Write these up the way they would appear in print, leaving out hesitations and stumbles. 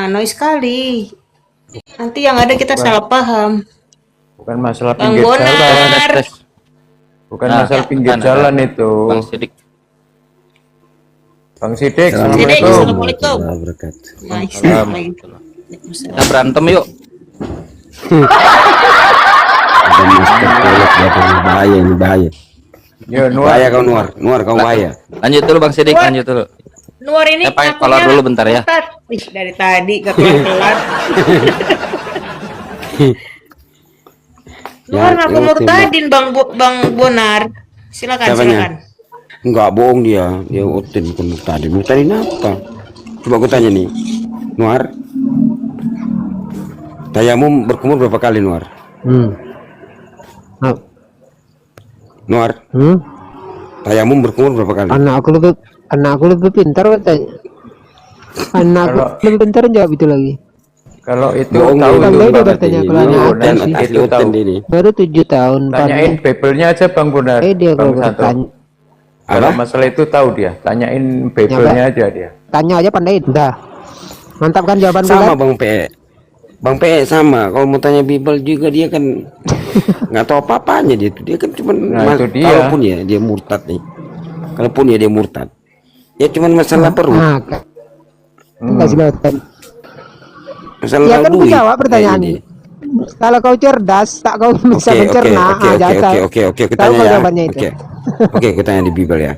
Noise sekali. Nanti yang ada kita Bukan. salah paham. Bukan masalah Bang pinggir jalan. Bonar. Bukan Nah, masalah pinggir mana? jalan itu. Bang Sidik. Bang Sidik, Sidik, assalamualaikum. assalamualaikum. Waalaikumsalam. Kita berantem yuk. Ada masker pelek ya, bahaya ini bahaya. Yo, Nuar. Bahaya kau Nuar kau bahaya. Lanjut dulu Bang Sidik, lanjut dulu. Nuar ini Saya pakai ngakunya kolor dulu bentar ya. murtad. Wih, dari tadi gak kelar-kelar. Nuar Ya, ngaku ya, murtadin Bang Bonar. Silakan, Siapanya? silakan. Enggak bohong dia otin bukan tadi. Tadi apa? Coba aku tanya nih, Nuar. Tayamum berkumur berapa kali Nuar? Nuar. Tayamum berkumur berapa kali? Anak aku lebih pintar katanya. Lebih pintar jawab itu lagi. Kalau itu Bohong tahu dia tuh dia Bang. bertanya kalau Ini anak oten, aku sih. asli oten dia ini. Baru 7 tahun. Tanyain Bible-nya aja Bang Bonar. Dia Bang kalau Santo. bertanya, Kalau Apa? masalah itu tahu dia. Tanyain Bible-nya aja dia. tanya aja pandai dah. Mantap kan jawaban Sama kan? Bang PE. Bang PE sama. Kalau mau tanya Bible juga dia kan nggak tahu apa-apanya dia. Dia kan cuma Nah, itu dia. kalaupun ya dia murtad nih. Kalaupun ya dia murtad. Ya cuma masalah perut. Nah, kasih lautan. Masalah Ya kan duit. jawab pertanyaan. Kayaknya dia. Kalau kau cerdas, tak kau bisa mencerna. Oke, Tahu kita tanya kau ya. jawabannya itu. Oke, kita tanya di Bible ya.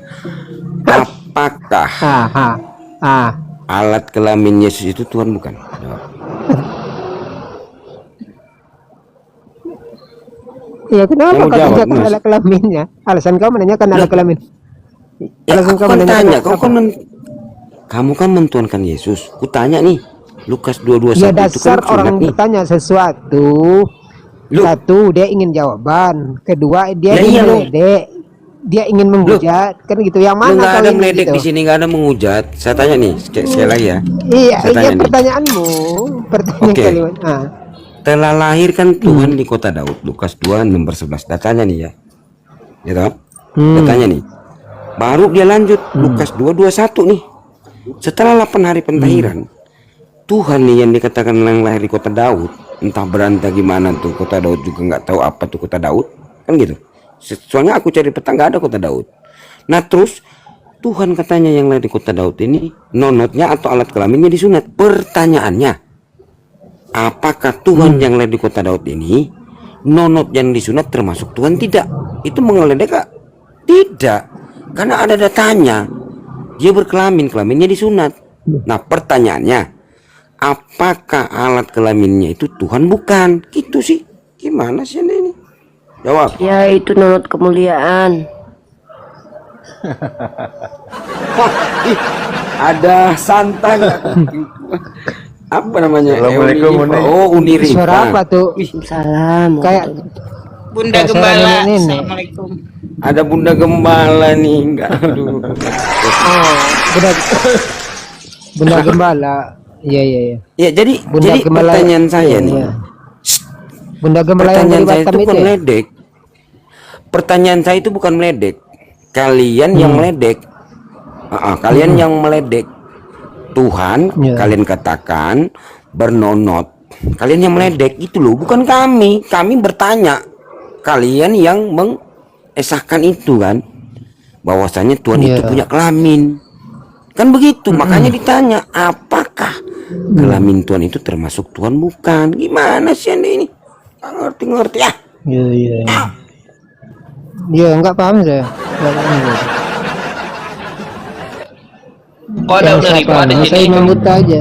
Apakah alat kelamin Yesus itu Tuhan bukan? Jawab. Ya kenapa Kamu kau jawab, tanyakan Mas. alat kelaminnya? Alasan kau menanyakan alat kelamin. Ya, Alasan aku kau kan menanyakan tanya, apa? kamu kan mentuankan Yesus. Ku tanya nih, Lukas 2:21 Ya itu kan dasar sunat orang nih. bertanya sesuatu. Lu- Satu, dia ingin jawaban. Kedua, dia Ya ingin iya, lu. meledek. Dia ingin menghujat. Kan gitu. Yang Lu mana nggak kau ada ini meledek gitu? di sini, nggak ada menghujat. Saya tanya nih, sekali lagi ya. Iya, Saya tanya nih. pertanyaanmu. Pertanyaan Oke. kalimat. Telah lahir kan Tuhan di kota Daud. Lukas 2 nomor 11. Datanya nih ya. Ya toh? Datanya nih. Baru dia lanjut Lukas 2:21 nih. Setelah 8 hari pentahiran, Tuhan nih yang dikatakan yang lahir di kota Daud, entah berantah gimana tuh kota Daud juga nggak tahu apa tuh kota Daud, kan gitu. Soalnya aku cari peta nggak ada kota Daud. Nah terus Tuhan katanya yang lahir di kota Daud ini nonotnya atau alat kelaminnya disunat. Pertanyaannya, apakah Tuhan yang lahir di kota Daud ini nonot yang disunat termasuk Tuhan tidak? Itu mengeledek gak? Tidak, karena ada datanya. Dia berkelamin, kelaminnya disunat. Nah pertanyaannya, apakah alat kelaminnya itu Tuhan bukan? Gitu sih. Gimana sih Anda ini? Jawab. Ya itu nunut kemuliaan. Wah, ih, ada santai. Apa namanya? Assalamualaikum, Uniriva. Uni. Oh, Uniriva. Suara apa tuh? Salam. Kayak Bunda Saya Gembala. nenek-nenek. Assalamualaikum. Ada Bunda Gembala nih, enggak. Aduh. bunda, bunda gembala. Iya. Ya, jadi Bunda Gembala. pertanyaan saya Iya, nih. iya. Bunda gembala yang Pertanyaan dari saya Batam itu itu bukan ya? meledek. Pertanyaan saya itu bukan meledek. Kalian yang meledek. Kalian yang meledek. Tuhan, Iya. kalian katakan bernonot. Kalian yang meledek itu loh, bukan kami. Kami bertanya. Kalian yang mengesahkan itu kan, bahwasanya Tuhan itu Iya. punya kelamin. Kan begitu, makanya ditanya, apakah kelamin Tuhan itu termasuk Tuhan bukan? Gimana sih Anda ini? Nggak ngerti-ngerti ya. Iya. Iya, enggak paham saya. Enggak paham saya. Oh ada Yang udah saya riba paham, di saya sini. Imam Buta aja.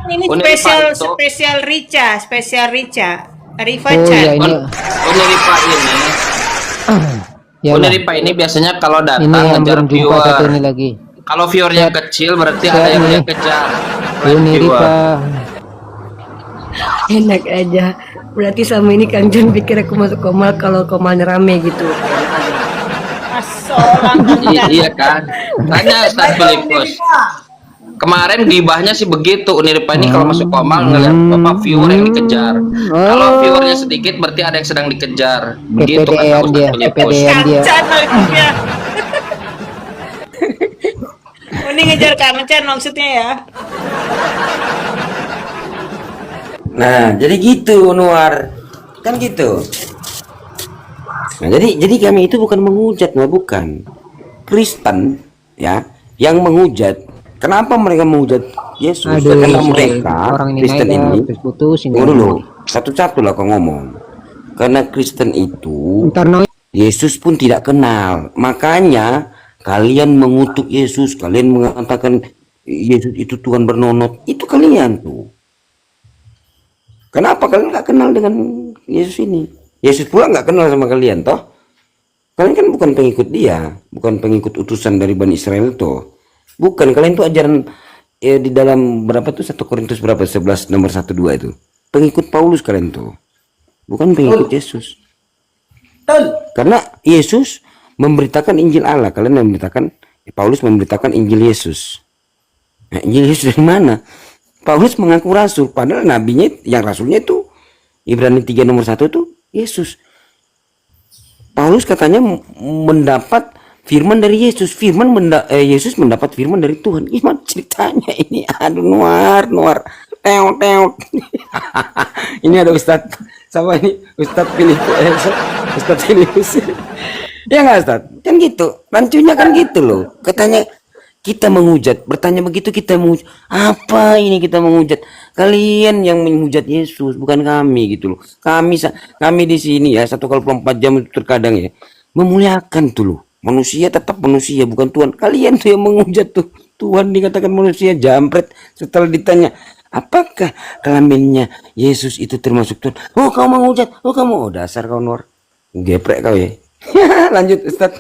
Ini Uni spesial Rifa itu. spesial Rica. Rifa Oh Chan. iya ini. Uniripa ini. Ya lah. Uniripa ini biasanya kalau Ini datang yang ngejar belum jumpa satu viewer. ini lagi. Kalau viewernya kecil berarti ada yang dia kejar. Ini Viewer. Rifa. Enak aja. Berarti selama ini Kang John pikir aku masuk komal kalau komalnya rame gitu. Iya kan. Tanya Ustaz Filipus. Kemarin gibahnya sih begitu. Uniripa ini kalau masuk komal ngeliat apa viewer yang dikejar. Kalau viewernya sedikit berarti ada yang sedang dikejar. Begitu kata PPDN Ustaz dia, Filipus. PPDN dia. Kancan maksudnya. Ini ngejar Kancan maksudnya ya. Nah, jadi gitu Nuar. Kan gitu. Nah, jadi kami itu bukan menghujat, bukan. Kristen ya yang menghujat. Kenapa mereka menghujat Yesus? Aduh, Karena mereka orang ini Kristen naik ini putus ini. tunggu dulu. Satu-satu lah kau ngomong. Karena Kristen itu Ntar no. Yesus pun tidak kenal. Makanya kalian mengutuk Yesus, kalian mengatakan Yesus itu Tuhan bernonot. Itu kalian tuh. Kenapa kalian nggak kenal dengan Yesus ini? Yesus pula nggak kenal sama kalian, toh? Kalian kan bukan pengikut dia, bukan pengikut utusan dari Bani Israel toh. Bukan, kalian tuh ajaran di dalam berapa tuh 1 Korintus berapa 11 nomor 1-2 itu. Pengikut Paulus kalian tuh. Bukan pengikut Yesus. Karena Yesus memberitakan Injil Allah, kalian memberitakan Paulus memberitakan Injil Yesus. Nah, Injil Yesus dari mana? Paulus mengaku rasul, padahal nabinya yang rasulnya itu Ibrani 3 nomor 1 itu Yesus. Paulus katanya mendapat firman dari Yesus. Yesus mendapat firman dari Tuhan. Gimana ceritanya ini? Aduh, Nuar. Teot. Ini ada Ustadz. Sama ini Ustadz Filipus. Ya nggak Ustadz? Kan gitu. Rancunya kan gitu loh. Katanya kita menghujat, bertanya begitu kita menghujat. Apa ini kita menghujat? Kalian yang menghujat Yesus, bukan kami gitu loh. Kami di sini ya 1/24 jam itu terkadang ya memuliakan tuh loh. Manusia tetap manusia, bukan Tuhan. Kalian tuh yang menghujat tuh. Tuhan dikatakan manusia, jampret. Setelah ditanya, apakah kelaminnya Yesus itu termasuk Tuhan? Oh, kau menghujat. Oh, kamu. Oh, dasar kau Nur. Geprek kau ya. Lanjut Ustaz.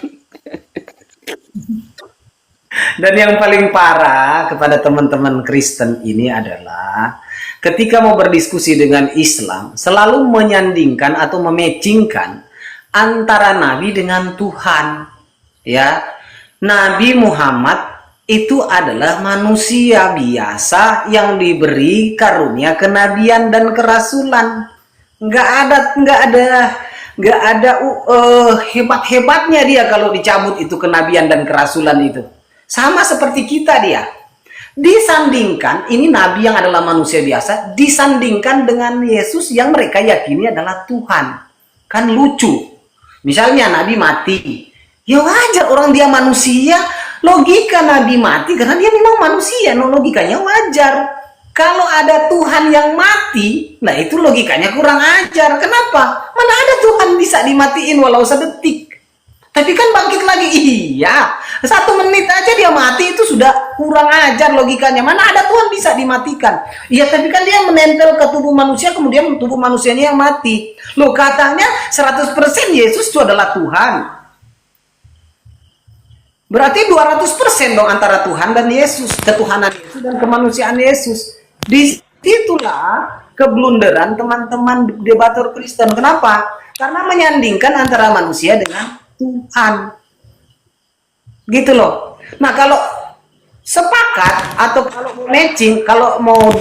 Dan yang paling parah kepada teman-teman Kristen ini adalah ketika mau berdiskusi dengan Islam selalu menyandingkan atau mematchingkan antara Nabi dengan Tuhan. Ya, Nabi Muhammad itu adalah manusia biasa yang diberi karunia kenabian dan kerasulan. Nggak ada hebat-hebatnya dia kalau dicabut itu kenabian dan kerasulan itu. Sama seperti kita dia. Disandingkan, ini Nabi yang adalah manusia biasa, disandingkan dengan Yesus yang mereka yakini adalah Tuhan. Kan lucu. Misalnya Nabi mati. Ya wajar orang dia manusia. Logika Nabi mati karena dia memang manusia. No, logikanya wajar. Kalau ada Tuhan yang mati, nah itu logikanya kurang ajar. Kenapa? Mana ada Tuhan bisa dimatiin walau sedetik. Tapi kan bangkit lagi, iya. 1 menit aja dia mati itu sudah kurang ajar logikanya. Mana ada Tuhan bisa dimatikan? Iya, tapi kan dia menempel ke tubuh manusia, kemudian tubuh manusianya yang mati. Loh, katanya 100% Yesus itu adalah Tuhan. Berarti 200% dong antara Tuhan dan Yesus. Ketuhanan Yesus dan kemanusiaan Yesus. Disitulah keblunderan teman-teman debator Kristen. Kenapa? Karena menyandingkan antara manusia dengan Tuhan. Gitu loh. Nah, kalau sepakat atau kalau mau matching, kalau mau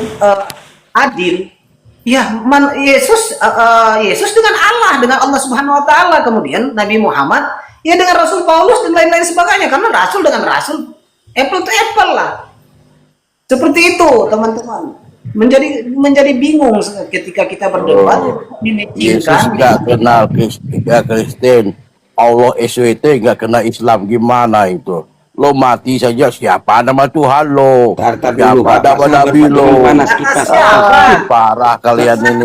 adil, ya Yesus dengan Allah, dengan Allah Subhanahu wa taala, kemudian Nabi Muhammad ya dengan Rasul Paulus dan lain-lain sebagainya, karena rasul dengan rasul apple to apple lah. Seperti itu, teman-teman. Menjadi bingung ketika kita berdebat Yesus nggak kenal Kristen. Allah SWT nggak kena Islam, gimana itu? Lo mati saja, siapa nama Tuhan lo? Siapa nama Nabi lo? Parah kalian ini.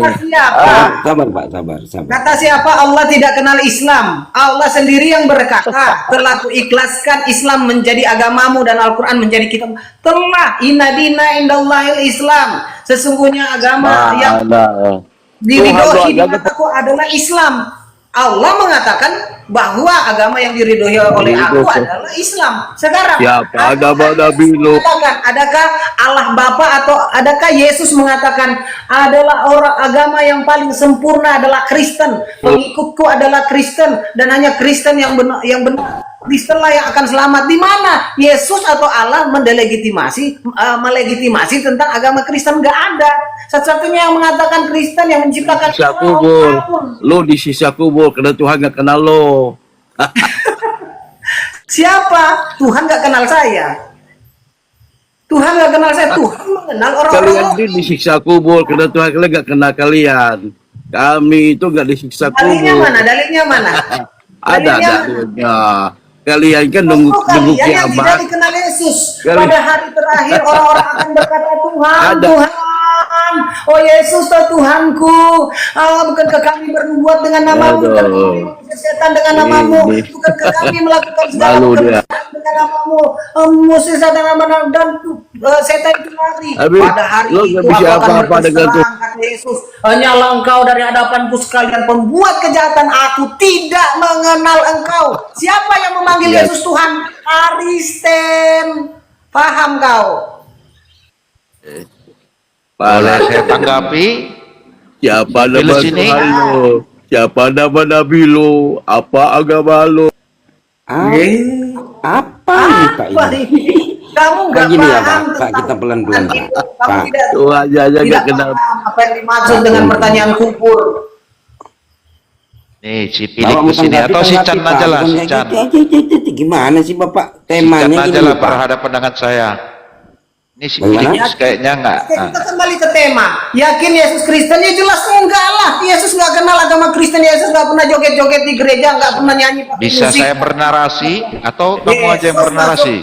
Sabar Pak, sabar. Kata siapa? Allah tidak kenal Islam. Allah sendiri yang berkata, telah kuikhlaskan Islam menjadi agamamu dan Al-Quran menjadi kitab. Telah, inna dina indallahil Islam. Sesungguhnya agama yang diridhoi di mataku adalah Islam. Allah mengatakan bahwa agama yang diridhoi oleh aku adalah Islam. Sekarang, siapa agama Nabi lo? Adakah Allah Bapa atau adakah Yesus mengatakan adalah orang agama yang paling sempurna adalah Kristen, pengikutku adalah Kristen dan hanya Kristen yang benar Kristen lah yang akan selamat? Di mana Yesus atau Allah melegitimasi tentang agama Kristen? Nggak ada. Satu-satunya yang mengatakan Kristen yang menciptakan sisa kubur. Lo di sisa kubur karena Tuhan nggak kenal lo. Siapa? Tuhan nggak kenal saya. Tuhan nggak kenal saya, Tuhan mengenal Kalian orang-orang. ini disiksa kubur karena Tuhan kalian nggak kenal kalian. Kami itu nggak disiksa Dalilnya kubur. mana? Dalilnya mana? Ada Dalilnya dalilnya. Kalian kan nunggu kalian yang kiamat. tidak dikenal Yesus. Kalian- Pada hari terakhir orang-orang akan berkata, Tuhan, Ada. Tuhan, oh Yesus, oh Tuhanku, bukankah kami berbuat dengan namamu, bukankah kami mengusir setan dengan namamu, Ini. bukankah kami melakukan segala Malu dia. pekerjaan dengan namamu, mengusir setan dengan namamu, dan setan itu lari. Habis, Pada hari lo itu nggak bisa aku akan apa-apa dengan berterus terang, kata Yesus, hanyalah engkau dari hadapanku sekalian pembuat kejahatan, aku tidak mengenal engkau. Siapa yang memanggil Yes. Yesus Tuhan? Kristen. Paham kau? Boleh saya tanggapi? Siapa Pilih nama sini. Tuhan lo? Siapa nama Nabi lo? Apa agama lo? Apa ini Pak Apa ini? ini? Kamu nggak Begini ya, paham Pak. Pak, tentang kita pelan-pelan, Tuhan Pak. itu. Kamu Pak. tidak Tuh aja tidak nggak kenal. paham apa yang dimaksud dengan pertanyaan kubur. Nih, si Bapak Filipus mau ini tanggapi, atau si tanggapi, Chan Pak. aja lah, Bukan si kayak Chan. gitu. Gimana sih Bapak? Si Chan Temanya aja gini lah Pak. berhadapan dengan saya. Ini si Bagaimana? Filipus kayaknya enggak. Oke, kita kembali ke tema. Yakin Yesus Kristen? Ya jelas enggak lah. Yesus nggak kenal agama Kristen. Yesus nggak pernah joget-joget di gereja, nggak pernah nyanyi pakai Bisa musik. saya bernarasi atau kamu aja yang Yesus bernarasi?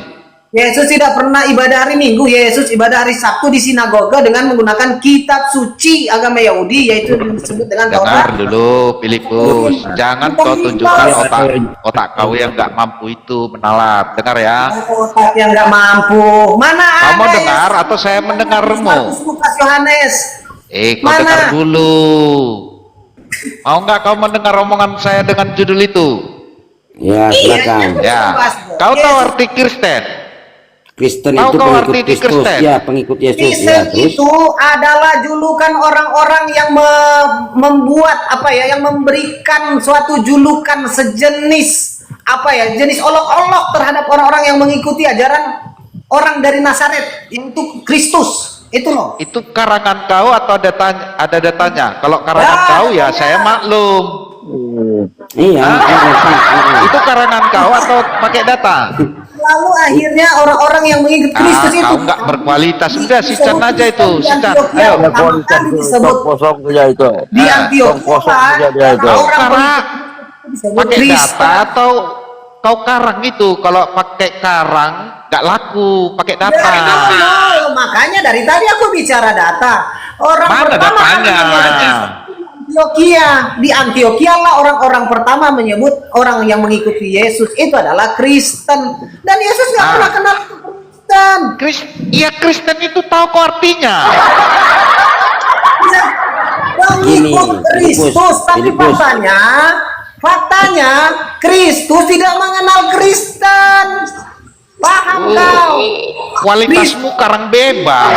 Yesus tidak pernah ibadah hari Minggu. Yesus ibadah hari Sabtu di sinagoga dengan menggunakan kitab suci agama Yahudi, yaitu disebut dengan Dengar Taurat. dulu, Filipus. Jangan kau tunjukkan otak kau yang nggak mampu itu menalar. Dengar ya. Otak yang nggak mampu. Mana Kamu ada dengar Yesus? atau saya mendengarmu? Markus, Lukas, Yohanes. Kau Mana? dengar dulu. Mau nggak kau mendengar omongan saya dengan judul itu? Ya, silakan. Ya. Kau tahu arti Kristen? Kristen Tahu itu kau pengikut arti Kristus. Kristen? Ya, pengikut Yesus. Kristen Ya, terus. itu adalah julukan orang-orang yang membuat apa ya, yang memberikan suatu julukan sejenis apa ya, jenis olok-olok terhadap orang-orang yang mengikuti ajaran orang dari Nazaret, yaitu Kristus. Itu loh. Itu karangan kau atau ada datanya? Kalau karangan Ya, kau ya ya. saya maklum. Iya, Itu karangan kau atau pakai data? Lalu akhirnya orang-orang yang mengikuti Kristus itu Kau nggak berkualitas. Udah si Chan aja itu, si Chan. Antioquia, Ayo. pertama kali disebut kosong saja itu. di Antioquia. kosong saja dia itu. Orang Karena disebut pakai Kristen. data atau kau karang itu? Kalau pakai karang nggak laku, pakai data. No, makanya dari tadi aku bicara data. Orang Mana pertama kali datanya? menyebut Antioquia. Di Antioquia lah orang-orang pertama menyebut orang yang mengikuti Yesus itu adalah Kristen. Dan Yesus nggak pernah kenal itu Kristen. Iya Kristen itu tahu kok artinya. Mengikut Gini, Kristus, tapi Filipus. faktanya Kristus tidak mengenal Kristen. Paham kau? Kualitasmu karang bebas.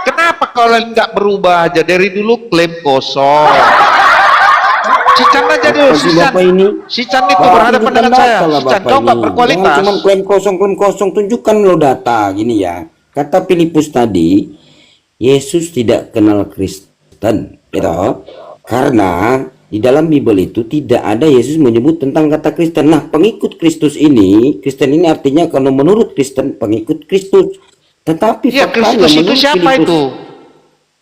Kenapa kalian nggak berubah aja dari dulu klaim kosong? Si Chan aja dulu, si Chan. Bapak ini. Si Chan itu Bapak berhadapan tunjukkan dengan saya. data lah, Si Chan, Bapak kau nggak ini. berkualitas. Jangan cuma klaim kosong, tunjukkan lo data gini ya. Kata Filipus tadi, Yesus tidak kenal Kristen, gitu. Karena di dalam Bible itu tidak ada Yesus menyebut tentang kata Kristen. Nah, pengikut Kristus ini, Kristen ini artinya kalau menurut Kristen pengikut Kristus. Tetapi Iya, faktanya Kristus itu menurut siapa Filipus- itu?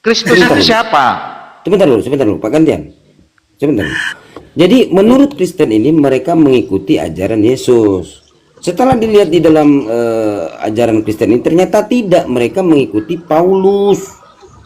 Kristus itu siapa? Sebentar dulu, Pak Gantian. Sebentar. Jadi menurut Kristen ini mereka mengikuti ajaran Yesus. Setelah dilihat di dalam ajaran Kristen ini ternyata tidak, mereka mengikuti Paulus.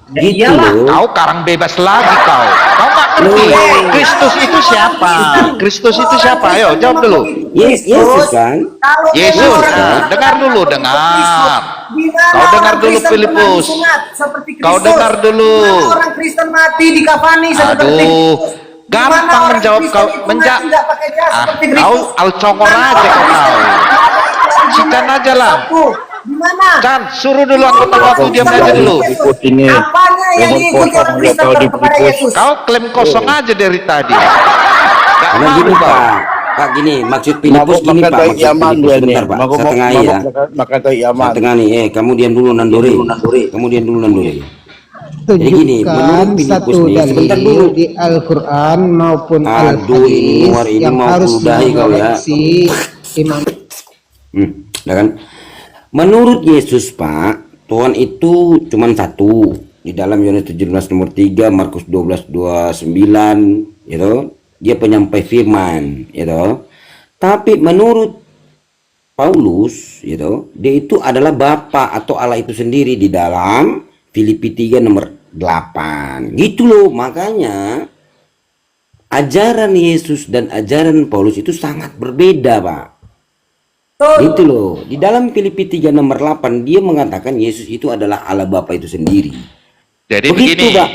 Gitu iyalah. loh. Kau karang bebas lagi kau. Kau nggak ngerti. Kristus itu siapa? Kristus itu siapa? Ayo jawab dulu. Yesus kan? Kalau Yesus, memang orang nah, yang dengar dulu, mengikut dengar. Kristus, di mana Kau dengar orang dulu, Kristen Filipus. pernah disunat seperti Kau Kristus? dengar dulu. Di mana orang Kristen mati di kafani seperti Aduh, Kristus? Di mana gampang orang menjawab Kristen kau. itu mati nggak pakai jas seperti Kau Kristus? alcongor Di mana aja orang kau Kristen tahu. itu nggak pakai celana Si Chan aja lah. sapu? Di mana? Chan, suruh dulu anggota waktu diam aja dulu. Ikut ini. Apanya yang Ngomong diikuti kosong, orang nggak Kristen tahu di kepada Filipus. Yesus? Kau klaim kosong aja dari tadi. Gak Karena mau gini kau. Pak gini, maksud Filipus gini Pak, maksud Filipus sebentar Pak, setengah ya. Kata Yaman. Setengah nih, kamu diam dulu Nandori. Kamu diam dulu Nandori. Jadi gini, menurut Tunjukkan Filipus satu nih, sebentar dulu. dalil di Al-Quran maupun Aduh, ini Al-Hadis Muar, ini yang mau harus meludahi kau ya. mengoreksi Imam. Ya kan? Menurut Yesus, Pak, Tuhan itu cuma satu. Di dalam Yohanes 17 nomor 3, Markus 12:29, gitu. Dia penyampai firman, gitu. Tapi menurut Paulus, gitu, dia itu adalah Bapa atau Allah itu sendiri di dalam Filipi 3 nomor 8. Gitu loh, makanya ajaran Yesus dan ajaran Paulus itu sangat berbeda, Pak. Gitu loh. Di dalam Filipi 3 nomor 8 dia mengatakan Yesus itu adalah Allah Bapa itu sendiri. Jadi Begitu, begini, Pak.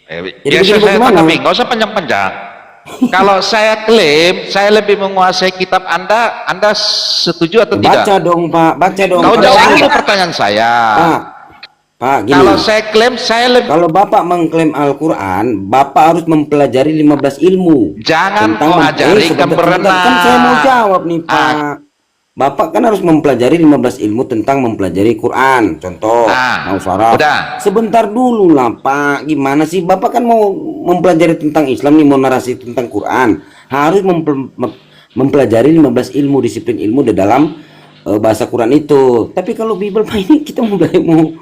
Jadi biasa begini saya bagaimana? tanggapi, nggak usah panjang-panjang. Kalau saya klaim, saya lebih menguasai kitab Anda setuju atau tidak? Baca dong, Pak. Baca dong. Kau Kalau jawab saya- dulu pertanyaan saya. Pak, gini. Kalau saya klaim, saya lebih... Kalau Bapak mengklaim Al-Quran, Bapak harus mempelajari 15 ilmu. Jangan Tentang- kau ajari sebentar, berenang. kan saya mau jawab nih, Pak. Bapak kan harus mempelajari 15 ilmu tentang mempelajari Quran. Contoh, mau syaraf. udah. Sebentar dulu lah, Pak. Gimana sih? Bapak kan mau mempelajari tentang Islam nih, mau narasi tentang Quran. Harus mempelajari 15 ilmu, disiplin ilmu di dalam bahasa Quran itu. Tapi kalau Bible, Pak, ini kita mau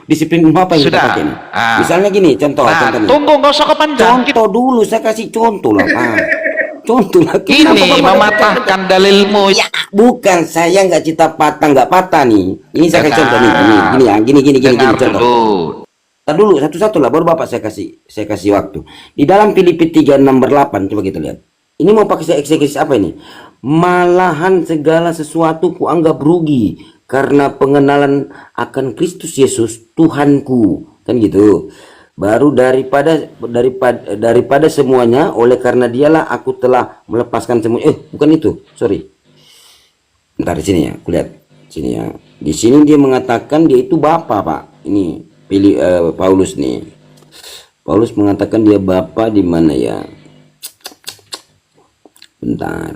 disiplin ilmu apa yang kita Sudah. pakai nih? Misalnya gini, contoh. Nah, nih. tunggu, nggak usah kepanjang. Contoh dulu, saya kasih contoh lah, Pak. Contoh lah. Ini Kenapa Bapak mematahkan dalilmu. Ya, bukan, saya nggak cita patah, nggak patah nih. Ini saya kasih contoh nih, gini, Dengar contoh. dulu. Tar dulu, satu-satu lah, baru Bapak saya kasih waktu. Di dalam Filipi 3 nomor 8, coba kita lihat. Ini mau pakai saya eksekusi apa ini? Malahan segala sesuatu kuanggap rugi karena pengenalan akan Kristus Yesus Tuhanku, kan gitu. Baru daripada semuanya, oleh karena dialah aku telah melepaskan semua. Bukan itu, sorry. Bentar, di sini ya, aku lihat sini ya. Di sini dia mengatakan dia itu Bapa, Pak. Ini Paulus nih. Paulus mengatakan dia Bapa di mana ya? Bentar.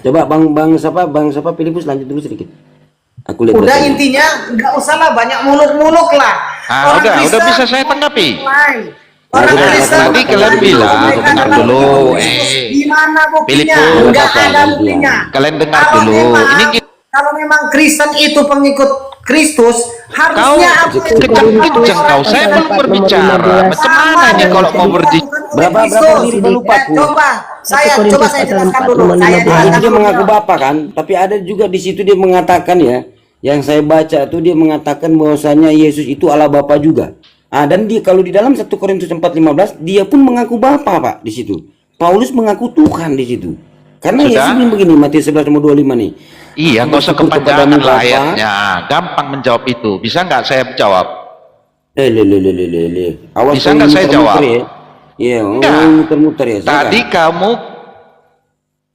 Coba Bang siapa Filipus, lanjut dulu sedikit. Aku lihat. Udah, intinya nggak usah lah banyak muluk-muluk lah. Udah bisa saya tanggapi. Orang Nah, Kristen tadi kalian bilang, dengar dulu, gimana buktinya? Filipus, Nggak ada buktinya. Kalian dengar Kalau dulu. memang- Ini kalau memang Kristen itu pengikut Kristus, harusnya apa? kejang kau. Saya belum berbicara. Macam mana ini kalau mau berbicara? Berapa lirik lupa aku. Coba saya jelaskan dulu. Nah, itu dia mengaku Bapa kan, tapi ada juga di situ dia mengatakan ya, yang saya baca tuh dia mengatakan bahwasanya Yesus itu Allah Bapa juga. Dan dia kalau di dalam 1 Korintus 4:15 dia pun mengaku Bapa, Pak, di situ. Paulus mengaku Tuhan di situ. Karena Sudah? Yesus bilang begini, Matius 11:25 nih. Iya, nggak usah Bersyukur kepanjangan kepadamu, lah Bapa. ayatnya. Gampang menjawab itu. Bisa nggak saya jawab? Awas Bisa kau nggak saya muter-muter jawab? ya. Iya, Enggak. muter-muter ya. Tadi kamu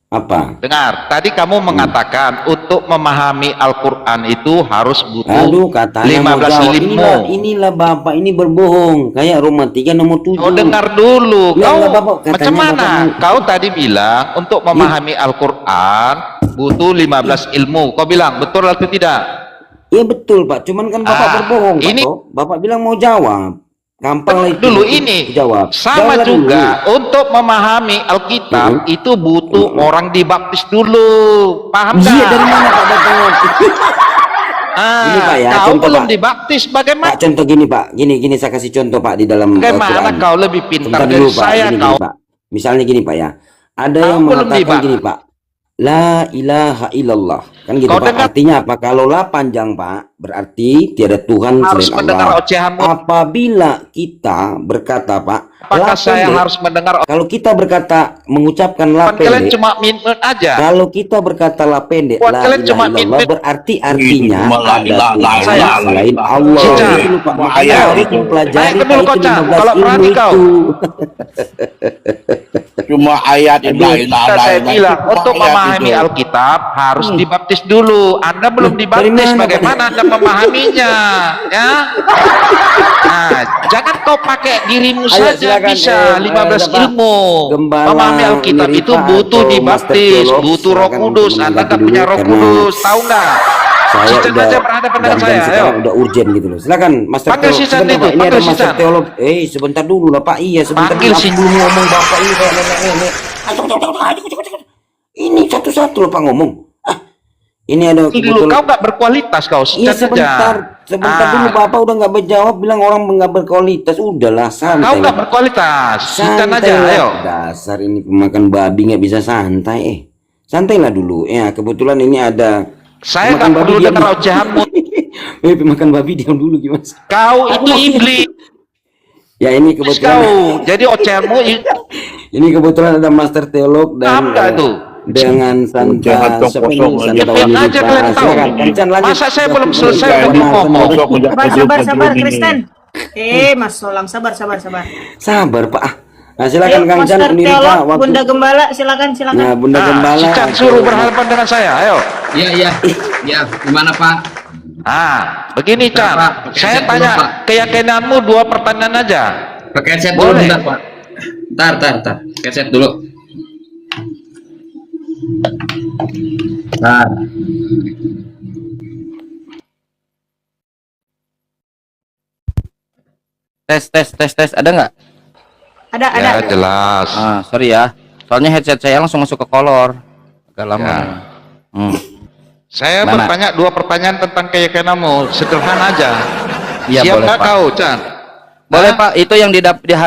apa? dengar. Tadi kamu mengatakan untuk memahami Al-Quran itu harus butuh Aduh, katanya mau 15 jawab. ilmu. Inilah Bapak ini berbohong. Kayak Roma 3 nomor 7. Kau dengar dulu. Nggak, Kau Bapak, katanya macam mana? Bapak- Kau tadi bilang untuk memahami Al-Quran butuh 15 ilmu. Kau bilang betul atau tidak? Iya betul, Pak. Cuman kan Bapak berbohong, Pak. ini- toh. Bapak bilang mau jawab. Gampang lah itu. Dulu ini jawab. sama Jawablah juga dulu. untuk memahami Alkitab itu butuh orang dibaptis dulu. Paham Iya, nggak? dari mana Pak datangnya? Ini, Pak, ya, Kau contoh, belum Pak. dibaptis bagaimana? Pak, contoh gini, Pak. Gini saya kasih contoh, Pak, di dalam Bagaimana Al-Quran. kau lebih pintar Sebentar dari dulu, Pak. saya? Gini, Kau Pak. Misalnya gini, Pak ya. Ada Kau yang belum mengatakan dibaptis. gini, Pak. La ilaha illallah. Kan gitu, Kau Pak. dengar- Artinya apa? Kalau la panjang, Pak, berarti tiada Tuhan harus selain mendengar Allah. ocehanmu. Apabila kita berkata, Pak, Apakah la saya pendek. harus mendengar? Kalau kita berkata mengucapkan la Kan kalian pendek, cuma minut aja. kalau kita berkata la pendek, Buat la kalian ilaha cuma illallah, minut. berarti artinya Cuma la ada ilaha Tuhan illallah. selain Allah. Cicak. Itu lupa. Cuma Makanya ayat harus itu. mempelajari Naik ke dulu, Pak, itu Kocak. 15 Kalau ilmu berani kau. itu. Cuma ayat Jadi la kita ilaha saya illallah. bilang Cuma untuk ayat memahami itu. Alkitab harus dibaptis dulu. Anda belum Dari dibaptis, mana, bagaimana Anda memahaminya? Ya. Nah, jangan kau pakai dirimu Ayo, saja silakan, bisa 15 Bapak. ilmu. Gembala Memahami Alkitab Uniripa itu butuh atau dibaptis, Master Theolog, butuh Roh silakan Kudus. untuk Anda nggak menanggapi punya dulu, Roh karena Kudus, tahu nggak? Saya Sican udah aja berhadapan dengan jam-jam saya. Ayo. sekarang udah urgent gitu loh. Silakan Master Panggil Theolog. Sican Sebentar, itu, Pak. Ini ada panggil Master Sican. Theolog. Sebentar dulu lah, Pak. Iya, sebentar Panggil dulu. Aku Sican. belum ngomong Bapak ini kayak nenek-nenek. Ini satu-satu loh Pak ngomong. Ini ada Dulu kau nggak berkualitas kau. Iya sebentar. sebentar dulu Bapak udah nggak berjawab, bilang orang nggak berkualitas. Udahlah santai. Kau nggak berkualitas. Sitan aja, lah. ayo. Dasar ini pemakan babi nggak bisa santai. Santailah dulu. Ya kebetulan ini ada. Saya pemakan nggak perlu diam dengar dulu. ocehanmu. Pemakan babi diam dulu gimana? Kau itu iblis. Ya ini kebetulan. Kau. Jadi ocehanmu Ini kebetulan ada Master Teolog dan apa itu? dengan Jangan Santa kosong aja. Cepet aja kalian tahu. Masa saya belum selesai tadi ngomong. Sabar, Kristen. Mas Solang, sabar. Sabar Pak. Nah silakan Ayo, Kang Chan Master sendiri Pak. Teolog, Bunda Gembala, silakan. Nah Bunda Gembala. Sitan suruh berhadapan dengan saya, ayo. Iya. Gimana Pak? Begini Chan. Pak, Saya Pak. tanya keyakinanmu 2 pertanyaan aja. Pakai headset dulu Boleh. bentar Pak. Ntar. Headset dulu. Nah, tes ada nggak? Ada. Ya jelas. Sorry ya, soalnya headset saya langsung masuk ke kolor agak lama. Ya. Saya Mana? bertanya 2 pertanyaan tentang keyakinanmu, sederhana aja. Iya, Siap boleh, nggak Pak. kau, Chan? Boleh Pak, itu yang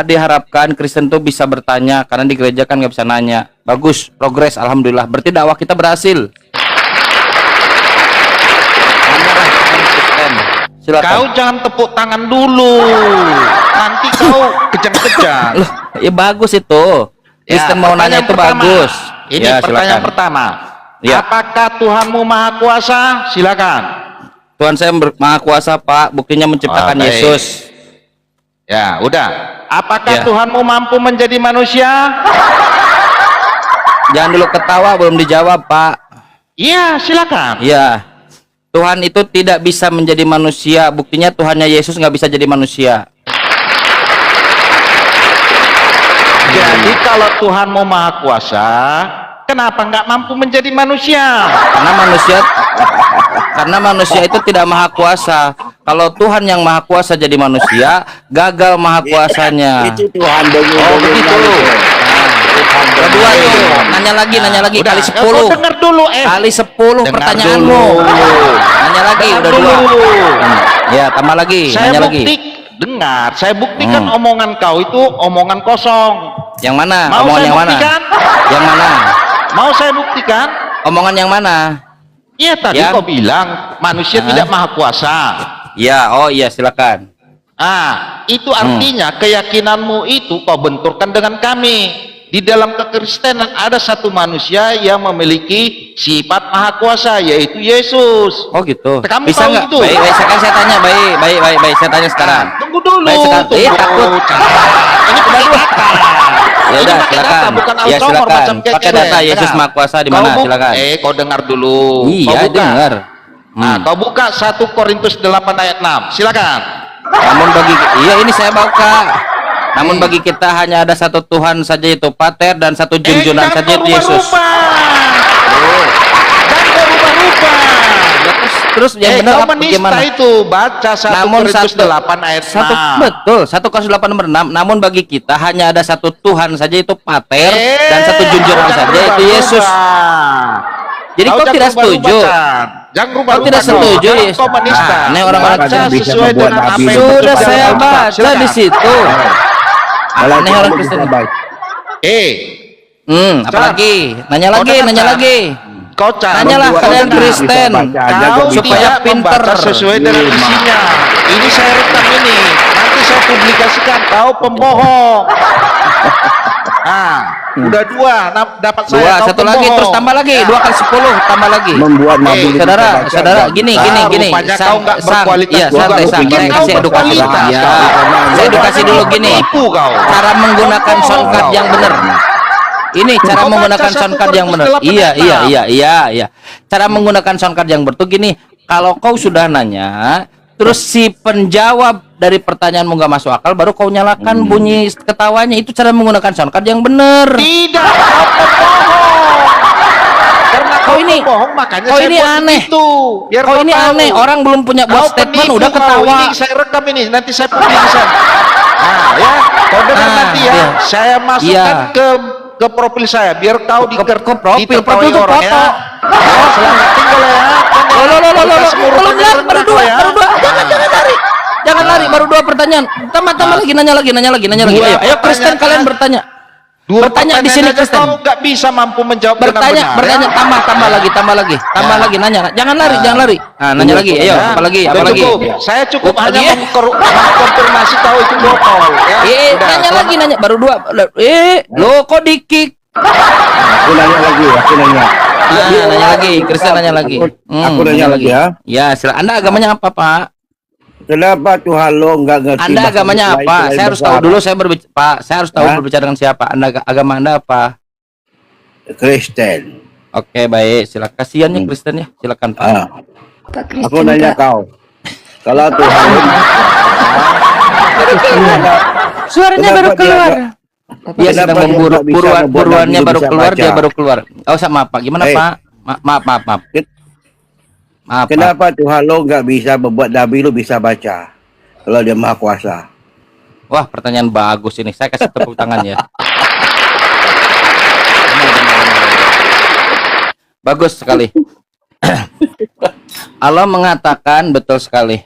diharapkan Kristen tuh bisa bertanya, karena di gereja kan nggak bisa nanya. Bagus, progres, alhamdulillah. Berarti dakwah kita berhasil. Silakan. Kau jangan tepuk tangan dulu. Nanti kau kejang-kejang. Loh, ya bagus itu. Kristen mau nanya pertanyaan itu pertama. bagus. Ini Ya, pertanyaan silakan. pertama. Ya. Apakah Tuhanmu Maha Kuasa? Silakan. Tuhan saya maha kuasa Pak, buktinya menciptakan Baik. Yesus. Ya, udah. Apakah Ya. Tuhanmu mampu menjadi manusia? Jangan dulu ketawa, belum dijawab Pak. Iya, silakan. Iya. Tuhan itu tidak bisa menjadi manusia, buktinya Tuhannya Yesus nggak bisa jadi manusia. Jadi kalau Tuhanmu Maha Kuasa, kenapa nggak mampu menjadi manusia? Karena manusia itu tidak maha kuasa. Kalau Tuhan yang maha kuasa jadi manusia, gagal maha kuasanya. Itu Tuhan dong. Oh begitu. Kedua tuh, nanya lagi Udah, kali kau 10. denger dulu, Kali 10 Dengar pertanyaanmu. dulu. Nanya lagi, Dengar udah dulu. 2. Ya, tambah lagi, nanya lagi. Saya buktikan omongan kau itu omongan kosong. Yang mana? Mau Omongan saya yang mana? buktikan? Yang mana? Mau saya buktikan? Omongan yang mana? Iya tadi Yang? kau bilang manusia tidak maha kuasa. Ya, oh iya silakan. Itu artinya keyakinanmu itu kau benturkan dengan kami. Di dalam kekristenan ada satu manusia yang memiliki sifat maha kuasa, yaitu Yesus. Oh gitu. Kamu Bisa tahu nggak? itu? Baik, sekarang saya tanya. Baik. Saya tanya sekarang. Tunggu dulu. Baik, sekarang. Tunggu. Takut. Ini pakai data. Ya Ini udah, pakai silakan. data, bukan Ya Alzheimer silakan. macam kayak Pakai kalian. data Yesus Dengar. Maha Kuasa di mana? Kau Silakan. kau dengar dulu. Iya, Kau buka. dengar. Kau buka 1 Korintus 8 ayat 6. Silakan. Namun ini saya buka. Namun bagi kita hanya ada satu Tuhan saja, yaitu Pater, dan satu junjungan Jangan saja, yaitu Yesus. Jangan berubah-ubah. Ya, terus yang benar kau apa menista gimana? itu. Baca 1 Korintus 8 ayat 6. Betul, 1 Korintus 8 nomor 6. Namun bagi kita hanya ada satu Tuhan saja, yaitu Pater, dan satu junjungan jangan saja, yaitu Yesus. Jadi kau jangan tidak berubah-ubah, setuju? Chan. Jangan Kau berubah-ubah tidak dong. setuju, Jangan Yes? kau menista. Ini orang-orang Baca yang bisa sesuai membuat dengan apa nabi. yang Sudah betul saya dalam Alkitab. baca Silakan. di situ. Aneh orang Kristen. Apalagi? Nanya Kau lagi, dengar, nanya Chan? lagi. Kau Chan, Tanyalah membuat kalian orang Kristen. Kau supaya tidak pinter. membaca sesuai dengan isinya. Ini saya rekam ini. Nanti saya publikasikan. Kau pembohong. Udah 2 dapat saya. 2, Kau satu lagi, pembohong. terus tambah lagi. 2 kali 10, tambah lagi. Membuat nabi itu Saudara, baca. gini. Rupanya kau nggak berkualitas Iya, juga. santai, Kau santai. pikir Saya kau kasih edukasi. berkualitas. Ya, Kau. saya edukasi dulu gini. Tipu kau. Cara menggunakan Kau soundcard bohong yang kau. benar. Ini cara Kau menggunakan baca 1 soundcard yang benar. Korintus 8 Iya. Cara menggunakan soundcard yang benar tuh gini. Kalau kau sudah nanya, terus si penjawab dari pertanyaanmu nggak masuk akal, baru kau nyalakan bunyi ketawanya. Itu cara menggunakan soundcard yang benar. Tidak, kau pembohong. Karena Kau ini, pembohong, makanya kau saya ini buat aneh. begitu. Biar Kau kau ini tahu. aneh. Orang belum punya buat Kau statement penipu udah kau. ketawa. Ini saya rekam ini, nanti saya publikasikan. Ya, kau dengar nanti ya. iya. Saya masukkan Iya. ke ke profil saya biar kau profil diketahui itu orang foto. ya. Selamat tinggal ya. Belum lihat baru dua. Jangan lari. Jangan lari, baru dua pertanyaan. Tambah lagi, nanya lagi. Ayo Kristen kalian bertanya. Bertanya di sini Kristen. Kau nggak bisa mampu menjawab dengan Bertanya, benar. tambah lagi, nanya. Jangan lari. Nah, nanya lagi. Ayo, apa lagi? Cukup. Saya cukup hanya mengkonfirmasi tahu itu botol ya. Nanya. Baru dua. Lo kok di-kick? Aku nanya lagi. Nanya lagi. Kristen nanya lagi. Aku nanya lagi ya. Ya, silakan. Anda agamanya apa, Pak? Kenapa Tuhan lo nggak ngerti? Anda bahasa agamanya Israel apa? selain Saya harus bahasa tahu Arab? dulu. Pak, saya harus tahu berbicara dengan siapa. Agama Anda apa? Kristen. Oke, baik. Silakan. Kasihan ya Kristen ya. Silakan, Pak. Pak Aku Kristen, nanya Pak. kau. Kalau Tuhan lo Suaranya baru keluar. Dia sedang Kenapa memburu dia nggak bisa membuat buruannya Nabi baru bisa keluar, baca? dia baru keluar. Oh, sama Pak. Gimana, Pak? Maaf. Maaf, Pak. Kenapa Tuhan lo nggak bisa membuat Nabi lo bisa baca? Kalau dia maha kuasa. Wah, pertanyaan bagus ini. Saya kasih tepuk tangan ya. Bagus sekali. Allah mengatakan betul sekali.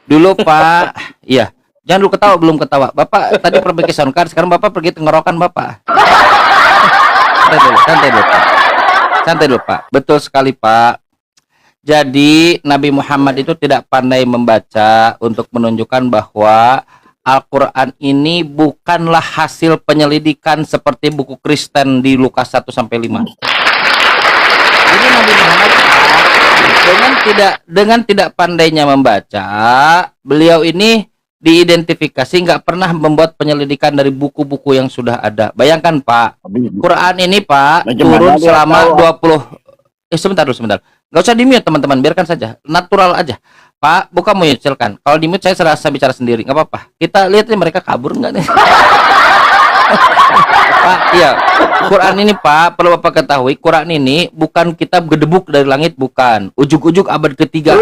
Dulu Pak, iya. Jangan dulu ketawa, belum ketawa. Bapak tadi perbaiki sound card, sekarang Bapak pergi tenggorokan Bapak. Santai dulu, Pak. Betul sekali, Pak. Jadi Nabi Muhammad itu tidak pandai membaca untuk menunjukkan bahwa Al-Quran ini bukanlah hasil penyelidikan seperti buku Kristen di Lukas 1-5. Jadi Nabi Muhammad dengan tidak pandainya membaca, beliau ini diidentifikasi nggak pernah membuat penyelidikan dari buku-buku yang sudah ada. Bayangkan Pak, Quran ini Pak turun selama 20. Sebentar. Nggak usah di-mute teman-teman, biarkan saja, natural aja. Pak, buka mute silakan. Kalau di-mute saya serasa bicara sendiri, nggak apa-apa. Kita lihat nih mereka kabur nggak nih? Pak, iya. Quran ini Pak, perlu Bapak ketahui, Quran ini bukan kitab gedebuk dari langit, bukan. Ujuk-ujuk abad ketiga.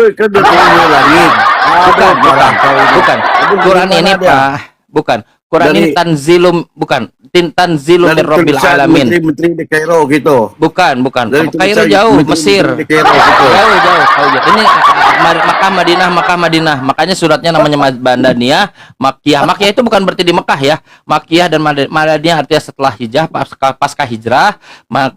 Bukan. Quran ini Pak, bukan. Quran ini tanzilum, bukan. Tanzilum min Rabbil Alamin. Menteri di Kairo gitu. Bukan. Dari Kairo tulisan jauh, Menteri Mesir. di Kairo gitu. Jauh. Ini Makkah Madinah. Makanya suratnya namanya Bandaniyah, Makkiyah. Makkiyah itu bukan berarti di Mekah ya. Makkiyah dan Madinah artinya setelah hijrah, pasca hijrah.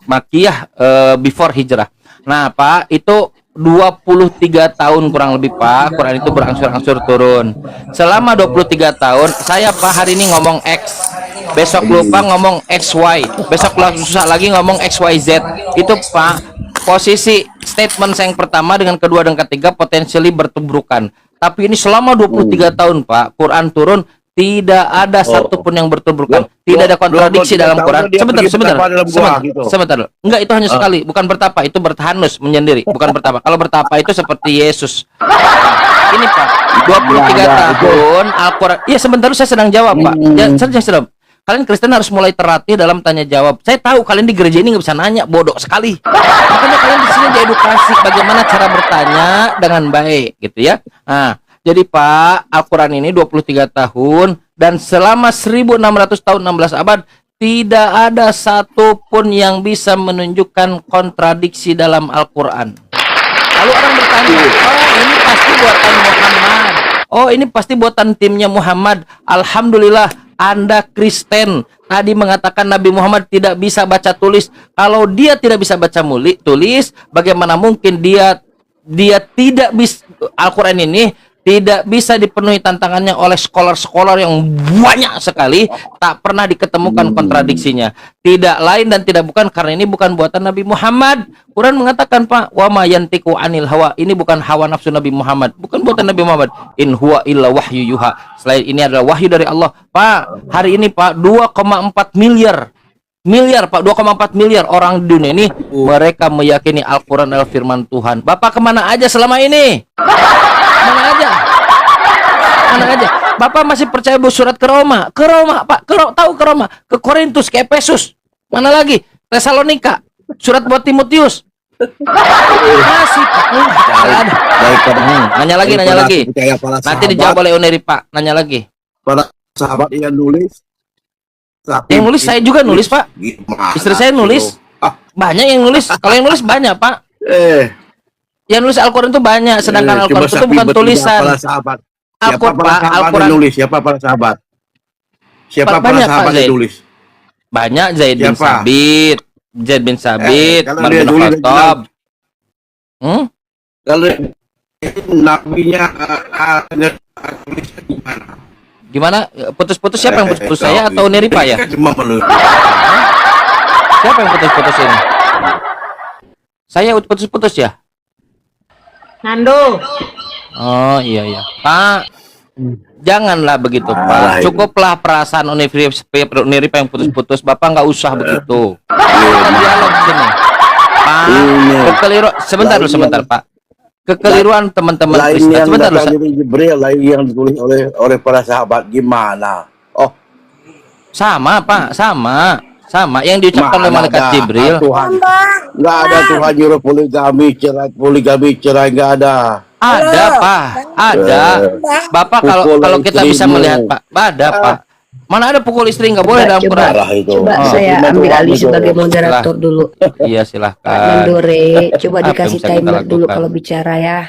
Makkiyah before hijrah. Nah, Pak, itu 23 tahun kurang lebih Pak, Quran itu berangsur-angsur turun. Selama 23 tahun, saya Pak hari ini ngomong X, besok lupa ngomong XY, besok susah lagi ngomong XYZ. Itu Pak, posisi statement saya yang pertama dengan kedua dan ketiga potensially bertubrukan. Tapi ini selama 23 tahun Pak, Quran turun, tidak ada satupun yang bertubrukan, tidak ada kontradiksi dalam Quran. Sebentar. Enggak, itu hanya sekali, bukan bertapa, itu bertahanus menyendiri, bukan bertapa. Kalau bertapa itu seperti Yesus. Ini Pak, 23 tahun Al-Quran. Iya, sebentar, saya sedang jawab Pak. Saya sedang. Kalian Kristen harus mulai terlatih dalam tanya jawab. Saya tahu kalian di gereja ini nggak bisa nanya, bodoh sekali. Makanya kalian di sini diedukasi bagaimana cara bertanya dengan baik, gitu ya. Nah, jadi Pak, Al-Quran ini 23 tahun dan selama 1600 tahun 16 abad tidak ada satupun yang bisa menunjukkan kontradiksi dalam Al-Quran. Lalu orang bertanya, oh ini pasti buatan Muhammad. Oh ini pasti buatan timnya Muhammad. Alhamdulillah Anda Kristen. Tadi mengatakan Nabi Muhammad tidak bisa baca tulis. Kalau dia tidak bisa baca tulis, bagaimana mungkin dia tidak bisa, Al-Quran ini tidak bisa dipenuhi tantangannya oleh scholar-scholar yang banyak sekali, tak pernah diketemukan kontradiksinya. Tidak lain dan tidak bukan karena ini bukan buatan Nabi Muhammad. Quran mengatakan Pak, wa ma yantiqu anil hawa, ini bukan hawa nafsu Nabi Muhammad, bukan buatan Nabi Muhammad. In huwa illa wahyu yuha, selain ini adalah wahyu dari Allah. Pak, hari ini Pak 2,4 miliar Pak, 2,4 miliar orang di dunia ini mereka meyakini Al-Quran adalah firman Tuhan. Bapak kemana aja selama ini? Mana aja. Bapak masih percaya bahwa surat ke Roma Pak, tahu ke Roma, ke Korintus, ke Efesus, mana lagi, Tesalonika, surat buat Timotius. Masih Pak, ada. Nanya lagi. Nanti dijawab oleh Uneri Pak, nanya lagi. Para sahabat yang nulis Tapi Yang nulis saya juga nulis, Pak. gimana Istri saya sih nulis. lo? Ah, Banyak yang nulis. Kalau yang nulis banyak, Pak. Yang nulis Al-Quran itu banyak, sedangkan Al-Quran itu bukan tulisan. Para sahabat. Al-Quran, Siapa para sahabat Al-Quran yang nulis? Siapa para sahabat? Siapa para Banyak, Pak sahabat yang Zaid. nulis? Banyak Zaid bin Siapa? Sabit, Zaid bin Sabit, kalau Umar dia bin nulis Khattab. Kalau nabinya tulisnya gimana? Gimana? Putus-putus siapa yang putus-putus, saya atau Neripa ya? Kan cuma melulu. Siapa yang putus-putus ini? Saya putus-putus ya? Nando. Oh iya iya. Pak, janganlah begitu Alah, Pak. itu. Cukuplah perasaan Neripa yang putus-putus. Bapak nggak usah begitu. Kita dialog sini. Pak, Iya. kekeliruan. Sebentar dulu, sebentar Pak. Kekeliruan teman-teman Lain Kristen. yang Sebentar dulu. datang dari Jibril, lain yang ditulis oleh para sahabat, gimana? Oh, Sama Pak, sama. Sama yang diucapkan oleh mana malaikat ada Jibril. Tuhan, nggak ada Tuhan nyuruh poligami cerai nggak ada. Ada Pak, ada. Bapak kalau Pukul kalau kita bisa istrimu. melihat Pak, ada Pak. Mana ada pukul istri, nggak boleh dalam Quran. Marah itu. Coba Oh. saya Cuma ambil Tuhan alih itu. sebagai moderator dulu. Iya Pak silahkan. Nandore, coba Apa dikasih yang bisa kita timer dulu lakukan? kalau bicara ya.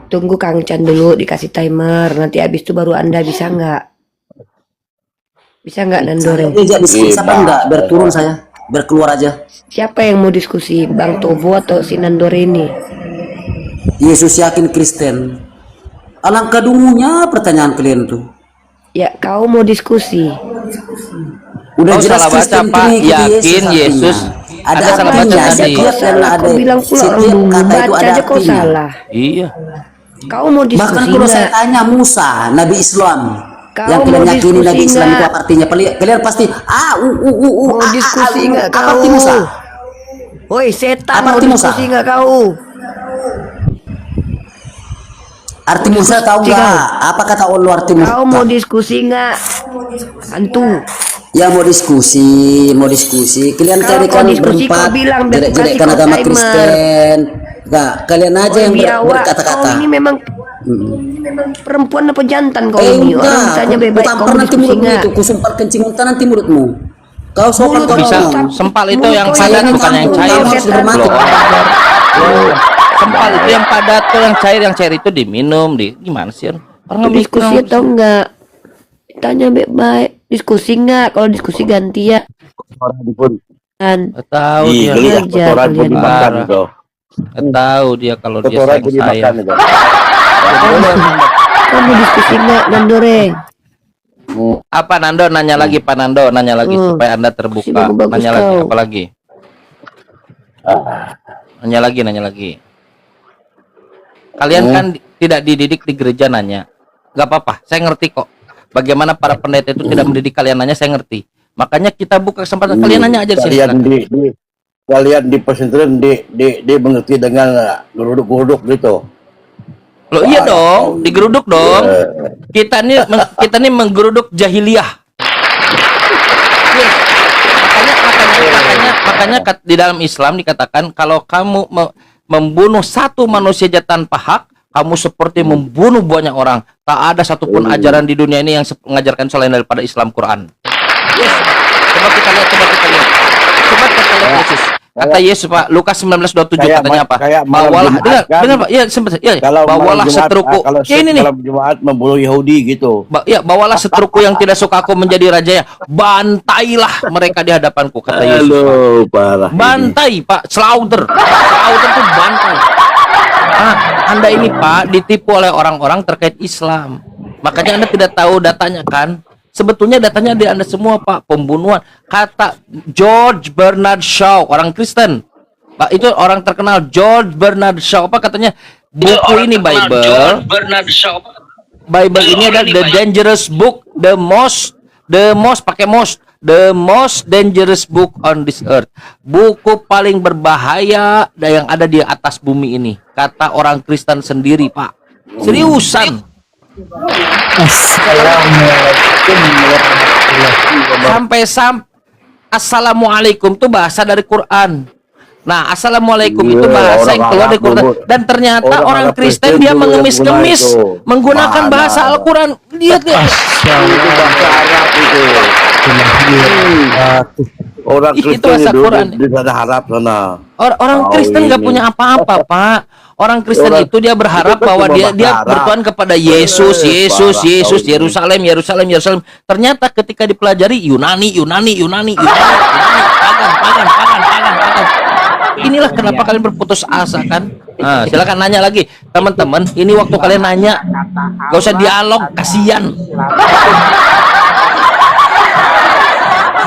Tunggu Kang Chan dulu dikasih timer. Nanti habis itu baru Anda bisa nggak? Bisa nggak Nandore? Dia diskusi Iya, apa enggak? Biar turun saya, biar keluar aja. Siapa yang mau diskusi? Bang Tovo atau si Nandore ini? Yesus yakin Kristen. Alangkah dungunya pertanyaan kalian tuh. Ya, kau mau diskusi. Udah Kau jelas salah baca, Kristen Pak. itu Yakin artinya. Yesus. Ada Anda salah baca artinya, tadi. setiap yang ada. Kau bilang pula orang Setiap dungu. kata itu Baca ada aja kau artinya. salah. Iya. Kau mau diskusi Bahkan kalau saya nggak? tanya Musa, Nabi Islam, Kau yang mau kalian yakini diskusi Nabi Islam itu nggak? apa artinya? Kalian pasti Mau diskusi nggak apa kau? arti Musa? Woi setan, Apa mau arti Musa? diskusi nggak kau? Arti Musa tahu Diskusi nggak? kau. Apa kata Allah arti Musa? Kau mau diskusi nggak? Hantu. Ya mau diskusi. Kalian Kalau cari kau kan diskusi, berempat, kau bilang, biar jelek-jelekkan kasih kau agama timer. Kristen. Enggak, kalian aja yang biawak, kau berkata-kata. ini memang perempuan apa jantan kau ini? Orang Enggak, ditanya baik-baik, kau tampar mau nanti diskusi mulutmu nggak? itu, kusumpal kencing muntah nanti mulutmu. Kau sopan kau Bisa ngomong. sempal itu Mulut yang kau padat yang bukan yang campur, cair. kamu harus bermati. Loh. Sempal itu yang padat tuh yang cair itu diminum di gimana sih? Orang nggak Diskusi bisa. atau enggak? Tanya baik-baik. Diskusi nggak? Kalau diskusi ganti ya. Orang pun Kan. Nggak tahu Ih, dia. geli ya, Aja kotoran pun kalian. dimakan Parah. itu. Nggak tahu dia kalau dia Kotoran sayang pun saya. dimakan itu. Kau mau diskusi nggak, Nandore? Apa Nando nanya lagi Pak Nando nanya lagi supaya Anda terbuka. Si bagus-bagus Nanya lagi kau. apa lagi? Nanya lagi. Kalian kan tidak dididik di gereja nanya. Nggak apa-apa, saya ngerti kok. Bagaimana para pendeta itu tidak mendidik kalian nanya, saya ngerti. Makanya kita buka kesempatan kalian nanya aja di sini. Kalian silakan. kalian di pesantren di mengerti dengan geruduk-geruduk gitu. Loh iya dong, digeruduk dong. Kita nih menggeruduk jahiliyah. Yes. Makanya di dalam Islam dikatakan kalau kamu membunuh satu manusia saja tanpa hak, kamu seperti membunuh banyak orang. Tak ada satupun ajaran di dunia ini yang mengajarkan selain daripada Islam Quran. Yes. Coba kita lihat. Coba kita lihat Yesus. Kata Yesus Pak, Lukas 19:27 katanya apa? Bawalah, dengar Pak, ya sempat, ya, bawalah seteruku. Ya ini nih. Kalau Jumat membunuh Yahudi gitu. Ya, bawalah seteruku yang tidak suka aku menjadi rajanya. Bantailah mereka di hadapanku, kata Yesus. Pak. Parah. Bantai, Pak, slaughter. Slaughter itu bantai. Anda ini Pak ditipu oleh orang-orang terkait Islam. Makanya Anda tidak tahu datanya kan? Sebetulnya datanya di Anda semua Pak, pembunuhan. Kata George Bernard Shaw, orang Kristen. Pak, itu orang terkenal George Bernard Shaw. Apa katanya? Buku ini Bible. Bible ini adalah the dangerous book, the most dangerous book on this earth. Buku paling berbahaya yang ada di atas bumi ini. Kata orang Kristen sendiri, Pak. Seriusan. Sampai Assalamualaikum itu bahasa dari Quran. Nah, Assalamualaikum itu bahasa yang keluar dari Quran. Dan ternyata orang Kristen dia mengemis-ngemis menggunakan bahasa Al-Quran. Lihat deh. Itu bahasa Arab itu. Orang Itu Kristen bahasa itu Quran. di sana harap sana. Orang Kristen nggak ini. punya apa-apa, Pak. Orang Kristen Orang- itu dia berharap itu kan bahwa cuma dia berharap. bertuhan kepada Yesus, Yesus, parah Yesus, kau ini. Yerusalem, Yerusalem, Yerusalem. Ternyata ketika dipelajari Yunani, pagan. Inilah kenapa kalian berputus asa kan? Nah, silakan nanya lagi, teman-teman. Ini waktu kalian nanya, gak usah dialog, kasihan.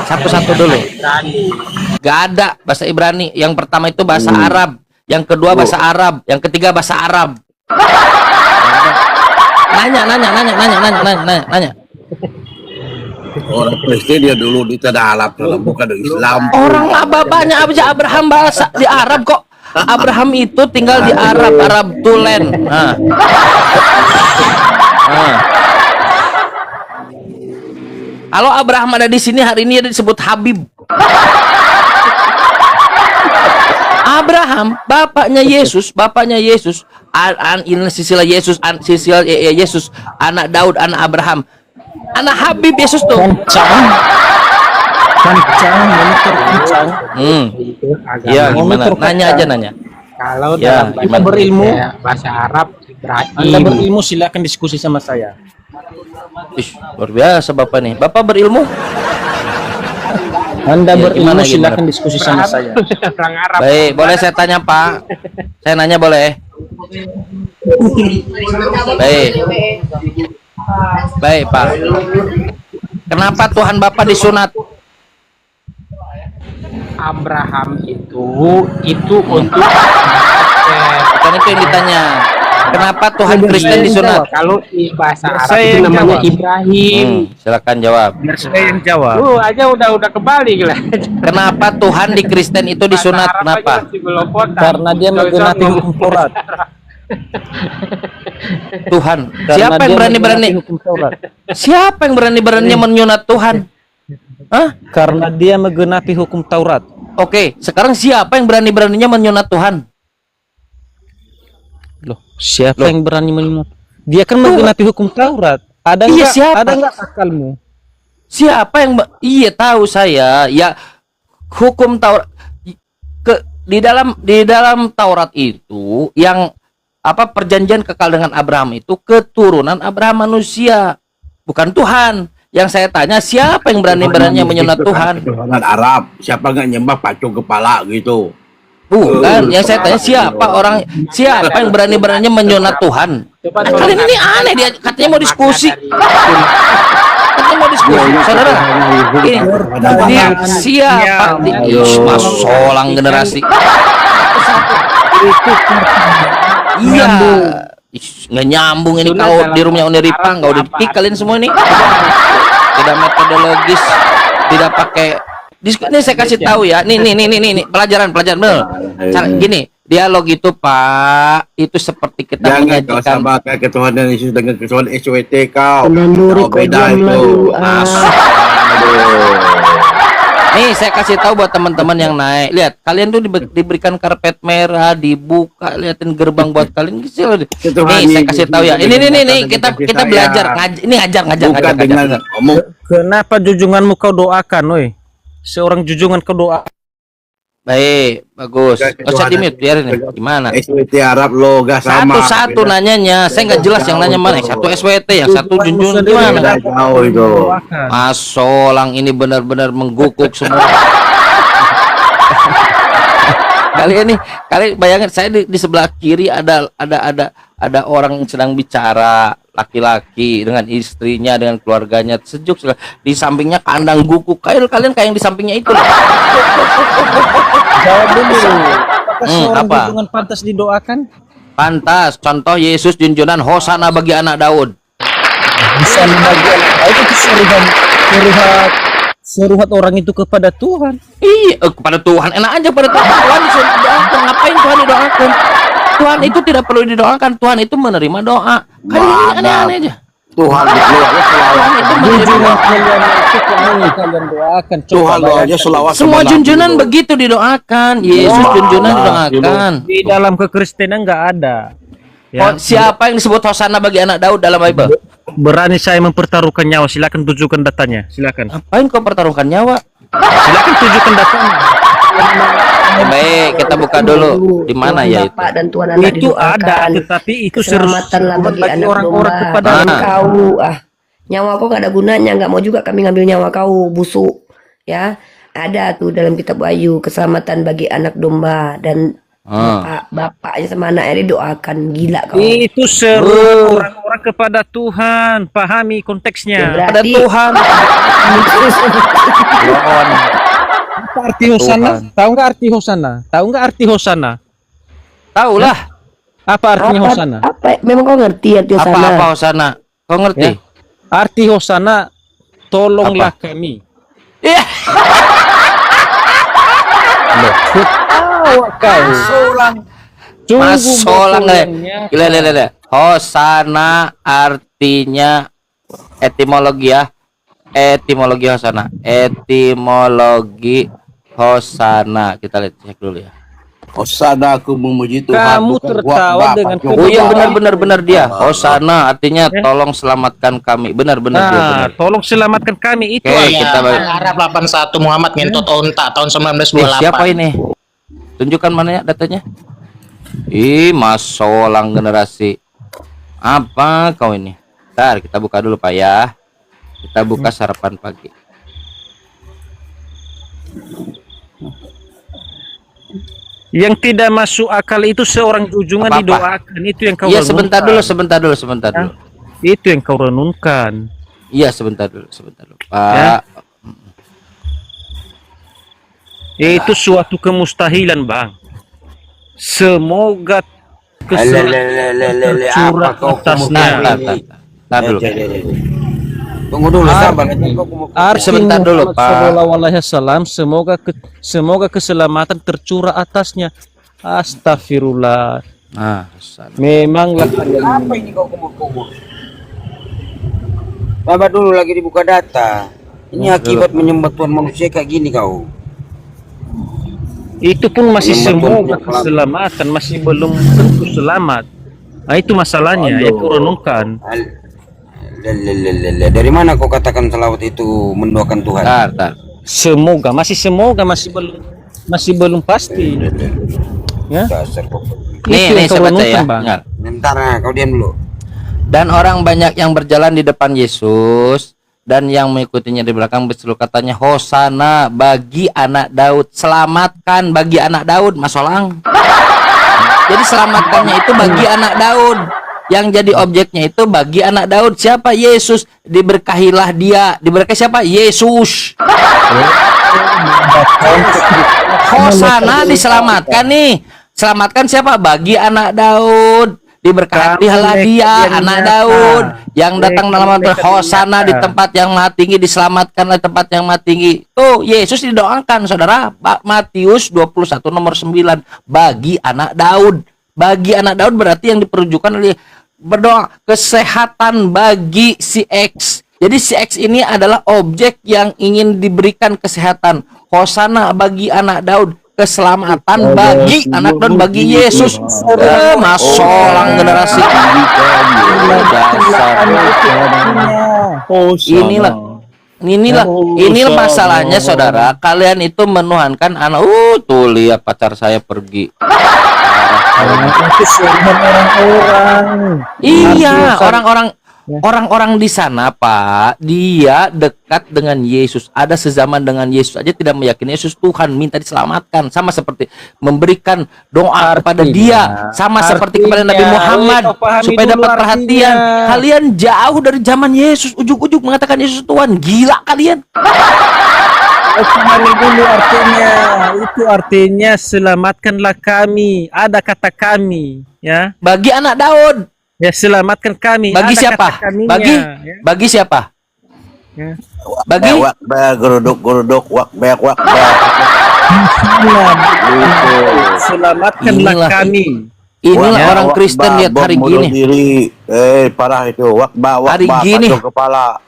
Satu-satu dulu. Gak ada bahasa Ibrani. Yang pertama itu bahasa Arab, yang kedua bahasa Arab, yang ketiga bahasa Arab. Nanya. Orang Kristen dia dulu di tanah Arab sana, bukan di Islam. Orang bapaknya Abraham bahasa di Arab kok. Abraham itu tinggal di Arab Tulen. Nah. Kalau Abraham ada di sini hari ini dia disebut Habib. Abraham, bapaknya Yesus, silsilah Yesus, Yesus, anak Daud, anak Abraham, anak Habib Yesus tuh. Kencang, monitor kencang. Itu agama. Ya, gimana? Nanya aja nanya. Kalau Ya, dalam gimana? berilmu bahasa Arab, Ibrahim. Anda berilmu silakan diskusi sama saya. Ih, luar biasa Bapak nih. Bapak berilmu? Anda Ya, berilmu gimana? silakan diskusi sama saya. Orang Arab. Baik, boleh saya tanya Pak? Saya nanya boleh? Baik. Baik Pak. Kenapa Tuhan Bapak disunat? Abraham itu untuk Bukan itu yang ditanya. Kenapa Tuhan Kristen disunat? Kalau di bahasa Arab Saya itu yang namanya jawab. Ibrahim. Silakan jawab. Biar saya yang jawab. Aja udah kembali gila. Kenapa Tuhan di Kristen itu disunat? Kenapa? Karena dia menggenapi hukum Taurat. Tuhan. Karena Siapa yang dia berani-berani? menggenapi hukum Taurat. Siapa yang berani-beraninya menyunat Tuhan? Hah? Karena dia menggenapi hukum Taurat. Oke, sekarang siapa yang berani-beraninya menyunat Tuhan? Loh, siapa Loh. yang berani menyunat? Dia kan menggenapi hukum Taurat. Ada Iya, nggak? siapa? Ada nggak akalmu? Siapa yang iya tahu saya. Ya hukum Taurat di dalam Taurat itu yang apa perjanjian kekal dengan Abraham itu keturunan Abraham manusia, bukan Tuhan. Yang saya tanya siapa yang berani-beraninya menyunat Tuhan? Ketuhanan Arab. Siapa nggak nyembah patung kepala gitu? Bukan, yang saya tanya siapa yang berani-beraninya menyunat Tuhan? Nah, kalian ini aneh, dia katanya mau diskusi. Katanya mau diskusi, saudara. Ini dia siapa? Mas solang generasi. Iya, nggak nyambung ini kau di rumahnya Uni Ripang, kau dikick kalian semua ini. Tidak metodologis, tidak pakai. Ini saya kasih tahu ya. Nih, pelajaran bener. Cara gini, dialog itu Pak, itu seperti kita Jangan kau menyajikan. samakan ketuhanan Yesus dengan ketuhanan SWT kau. Menurut Kau beda itu. Nih saya kasih tahu buat teman-teman yang naik. Lihat, kalian tuh diberikan karpet merah, dibuka, liatin gerbang buat kalian. Nih saya kasih tahu ya. Ini kita belajar. Ini ngajar. Bukan dengan omong. Kenapa junjunganmu kau doakan, woi? Seorang junjungan kau doa. Baik, bagus. Gak usah di-mute, biarin nih. Gimana? SWT Arab lo gak sama. Satu-satu nanyanya. Saya nggak jelas yang nanya mana. Satu SWT, yang satu junjungan gimana? Jauh itu. Mas Solang ini benar-benar mengguguk semua. Kalian bayangin saya di sebelah kiri ada orang yang sedang bicara, laki-laki dengan istrinya, dengan keluarganya, sejuk. Di sampingnya kandang guguk. Kalian kayak yang di sampingnya itu. Jawab dulu. Apakah seorang apa? junjungan pantas didoakan? Pantas. Contoh Yesus junjunan Hosana bagi anak Daud. Bisa membagi itu seruhat orang itu kepada Tuhan. Iya, kepada Tuhan. Enak aja pada Tuhan. Tuhan disuruh didoakan. Ngapain Tuhan didoakan? Tuhan itu tidak perlu didoakan. Tuhan itu menerima doa. Kalian ini aneh-aneh aja. Tuhan doanya Tuhan itu menerima doa. Kalian doakan. Tuhan doanya selawat. Semua junjunan begitu didoakan. Yesus junjunan didoakan. Di dalam kekristenan nggak ada. Oh, siapa yang disebut Hosana bagi anak Daud dalam Bible? Berani saya mempertaruhkan nyawa, silakan tunjukkan datanya, silakan. Ngapain kau pertaruhkan nyawa? Silakan tunjukkan datanya. Baik, kita buka dulu. Di mana ya itu? Bapak dan Tuhan anak Itu ada, didoakan. tetapi itu Keselamatanlah bagi anak orang-orang domba. kepada Dan kau, nyawa kau gak ada gunanya, nggak mau juga kami ngambil nyawa kau, busuk. Ya, ada tuh dalam kitab Wahyu, keselamatan bagi anak domba dan bapaknya sama anaknya didoakan. Gila kau. itu seru orang-orang kepada Tuhan, pahami konteksnya. Ada Tuhan. Apa arti hosana? Tahu nggak arti hosana? Tahu nggak arti hosana? Tahu lah. Apa artinya hosana? Apa? Memang kau ngerti arti sana? Apa hosana? Kau ngerti? Ya. Arti hosana, tolonglah kami. Iya. Masolang gila. Hosana artinya etimologi ya. Etimologi hosana. Etimologi hosana. Kita lihat cek dulu ya. Hosana aku memuji Tuhan. Kamu tertawa dengan Oh iya benar dia. Hosana artinya tolong selamatkan kami. Benar dia benar. Tolong selamatkan kami itu. Oke, kita Arab 81 Muhammad ngentot onta tahun 1928. siapa ini? Tunjukkan mana ya datanya? Ih, masolang generasi. Apa kau ini? Ntar kita buka dulu Pak ya. Kita buka sarapan pagi. Yang tidak masuk akal itu seorang junjungan didoakan, itu yang kau Iya, renungkan. sebentar dulu. Itu yang kau renungkan. Iya, sebentar dulu, Pak. Ya. Itu suatu kemustahilan, Bang. Semoga curah atasnya. Tar dulu. Tunggu dulu, sabar. Sebentar dulu, Pak. Sallallahu alaihi wasallam, semoga keselamatan tercurah atasnya. Astagfirullah. Memanglah Apa ini kau kumur-kumur? Sabar dulu, lagi dibuka data. Ini akibat menyembah Tuhan manusia kayak gini kau. itu pun masih semoga keselamatan, masih belum tentu selamat. Nah, itu masalahnya yang kau renungkan. Dari mana kau katakan selawat itu mendoakan Tuhan? Semoga, masih belum pasti. Ya. Nih kau saya baca renungkan, ya. Bang. Bentar, kau diam dulu. Dan orang banyak yang berjalan di depan Yesus dan yang mengikutinya di belakang berseru katanya, Hosana bagi anak Daud, selamatkan bagi anak Daud, Masolang. Jadi selamatkannya itu bagi anak Daud. Yang jadi objeknya itu bagi anak Daud. Siapa? Yesus. Diberkahilah dia. Diberkahi siapa? Yesus. Hosana diselamatkan nih. Selamatkan siapa? Bagi anak Daud. Diberkatilah dia, anak Daud yang datang dalam nama Hosana di tempat yang maha tinggi, diselamatkanlah tempat yang maha tinggi. Tuh, Yesus didoakan, saudara. Matius 21 nomor 9. Bagi anak Daud. Bagi anak Daud berarti yang diperunjukkan oleh berdoa kesehatan bagi si X. Jadi si X ini adalah objek yang ingin diberikan kesehatan. Hosana bagi anak Daud, keselamatan bagi anak Daud, bagi Yesus. Masolang generasi. Inilah masalahnya, saudara. Kalian itu menuhankan anak. Tuh lihat pacar saya pergi. Iya, orang-orang di sana, Pak, dia dekat dengan Yesus, ada sezaman dengan Yesus aja tidak meyakini Yesus Tuhan, minta diselamatkan, sama seperti memberikan doa kepada dia, sama seperti kepada Nabi Muhammad supaya dapat perhatian. Kalian jauh dari zaman Yesus, ujuk-ujuk mengatakan Yesus Tuhan. Gila kalian. Dulu artinya, itu artinya selamatkanlah kami. Ada kata kami, ya. Bagi anak Daud. Ya, selamatkan kami. Bagi ada siapa? kata kaminya, ya. Bagi siapa? Ya. Bagi geruduk selamatkanlah kami. Inilah orang Kristen lihat hari gini. Parah itu. Hari gini. Kepala.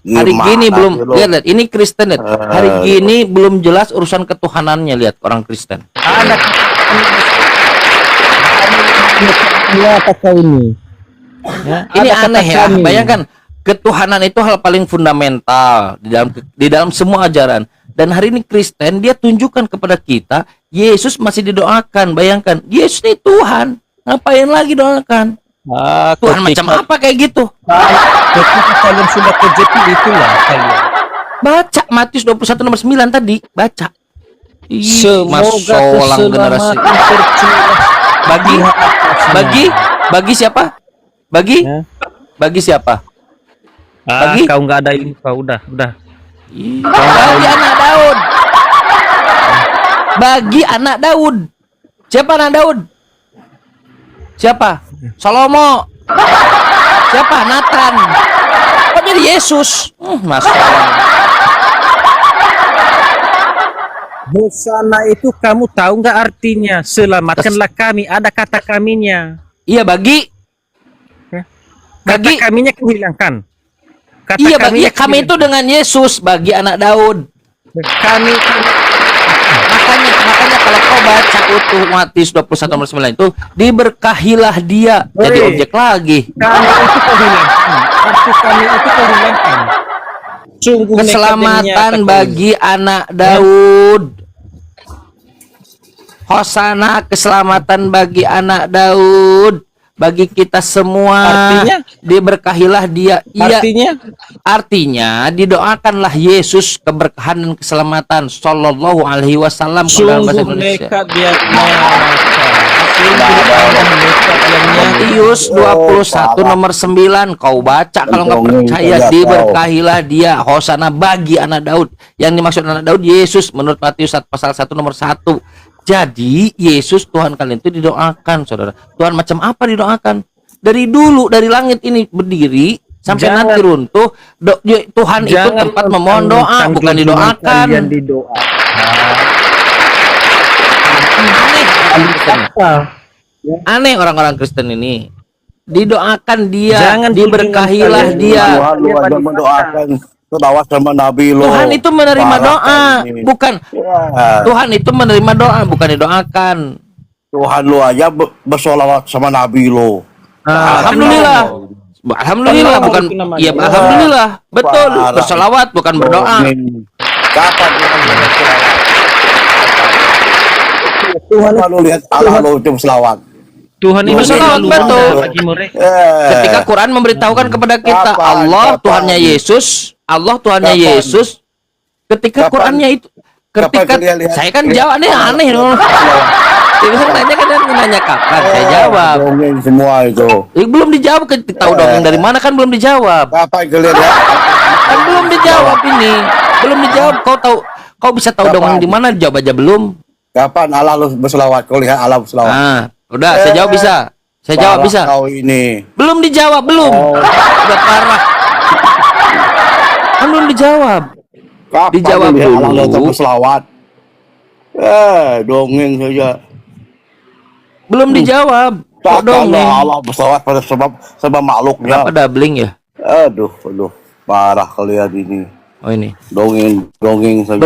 Hari gini belum lihat, ini Kristen lihat. Hari gini belum jelas urusan ketuhanannya, lihat orang Kristen. Apa kau ini? Ya, ini aneh ya. Bayangkan ketuhanan itu hal paling fundamental di dalam semua ajaran. Dan hari ini Kristen dia tunjukkan kepada kita Yesus masih didoakan. Bayangkan, Yesus ini Tuhan. Ngapain lagi doakan? Tuhan macam apa kayak gitu? Ketika kalian sudah kejepit itulah kalian. Baca Matius 21 nomor 9 tadi, baca. Semoga generasi. Bagi siapa? Bagi siapa? Bagi kau nggak ada ilmu, kau udah. Bagi anak Daud. Bagi anak Daud. Siapa anak Daud? Siapa? Salomo. Siapa? Nathan. Kok jadi Yesus? Masuk. Hosana itu kamu tahu nggak artinya? Selamatkanlah kami. Ada kata kaminya. Iya, bagi. Kata kaminya kehilangkan. Iya, bagi kami itu dengan Yesus, bagi anak Daud. Kami. Makanya kalau kau baca utuh Matius 21 nomor 9 itu, diberkahilah dia. Jadi objek lagi. Kami itu kehilangkan. Arti kami itu kehilangkan. Sungguh keselamatan bagi anak Daud. Hosana, keselamatan bagi anak Daud, bagi kita semua. Artinya diberkahilah dia. Artinya didoakanlah Yesus keberkahan dan keselamatan sallallahu alaihi wasallam. Sungguh nekat dia. Matius 21 nomor 9 kau baca kalau nggak percaya. Diberkahilah dia, hosana bagi anak Daud. Yang dimaksud anak Daud Yesus menurut Matius pasal 1 nomor 1. Jadi Yesus Tuhan kalian itu didoakan, saudara. Tuhan macam apa didoakan? Dari dulu, dari langit ini berdiri sampai nanti runtuh. Tuhan itu tempat memohon doa, bukan didoakan. Aneh orang-orang Kristen ini. Didoakan dia, diberkahilah dia. Tuhan lu aja mendoakan selawat sama Nabi lo. Tuhan itu menerima doa, bukan. Tuhan itu menerima doa, bukan didoakan. Tuhan lu aja bersolawat sama Nabi lo. Alhamdulillah. Alhamdulillah, bukan. Iya, alhamdulillah. Betul, bersolawat bukan berdoa. Kapan Tuhan lu lihat Allah lo itu selawat. Tuhan itu bersolawat, betul. Bagi mereka. Ketika Quran memberitahukan kepada kita Allah Tuhannya Yesus, Allah Tuhannya Yesus. Ketika Qurannya itu, ketika saya kan jawab nih aneh loh. Saya tanya kan nanya kapan, saya jawab. Dongeng semua itu. Belum dijawab, tahu dongeng dari mana kan belum dijawab. Kapan kalian lihat? Kan belum dijawab ini, belum dijawab. Kau bisa tahu dongeng di mana? Jawab aja belum. Kapan Allah lu berselawat? Kau lihat Allah berselawat. Nah, udah saya jawab bisa. Saya jawab bisa. Kau ini. Belum dijawab belum. Udah parah. Kan belum dijawab. Kapan Dijawab lu lihat dulu. Allah itu berselawat? Dongeng saja. Belum dijawab. Kok dongeng? Allah berselawat pada sebab makhluknya. Kenapa doubling ya? Aduh, parah kalian ini. Oh ini. Dongeng saja.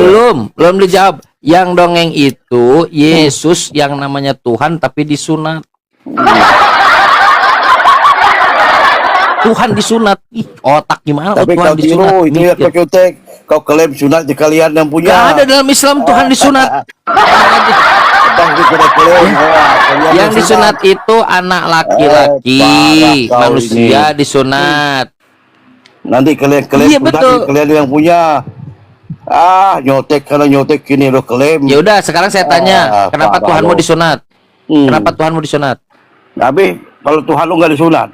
Belum dijawab. Yang dongeng itu Yesus yang namanya Tuhan tapi disunat. Tuhan disunat. Ih, otak gimana? Tapi Tuhan kau tiru, itu ya kau kau klaim sunat di kalian yang punya. Gak ada dalam Islam Tuhan disunat. Yang disunat itu anak laki-laki, manusia disunat. Nanti kalian Iya, betul. kalian yang punya. Nyotek karena nyotek ini lo klaim. Ya udah, sekarang saya tanya, kenapa parah Tuhanmu lo. disunat? Kenapa Tuhanmu disunat? Tapi kalau Tuhan lu nggak disunat.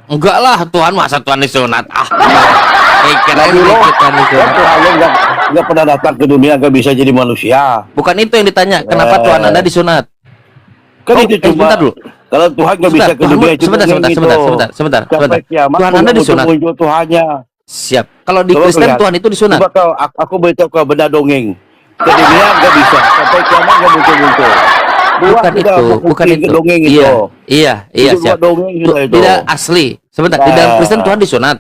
Enggak lah, Tuhan masa Tuhan disunat. Keren Nabi lo, Tuhan disunat. Tuhan lu nggak pernah datang ke dunia, nggak bisa jadi manusia. Bukan itu yang ditanya, kenapa Tuhan Anda disunat? Kan itu cuma. Sebentar dulu. Kalau Tuhan nggak bisa ke dunia itu sebentar. Tuhan Anda disunat. Muncul Tuhannya. Siap. Kalau di Coba Kristen lihat. Tuhan itu disunat. Coba aku beritahu kau benda dongeng. Ke dunia nggak bisa, sampai kiamat nggak muncul. Bukan itu. Dongeng Iya, itu siap. dongeng itu. Tidak asli. Sebentar, di dalam Kristen Tuhan disunat.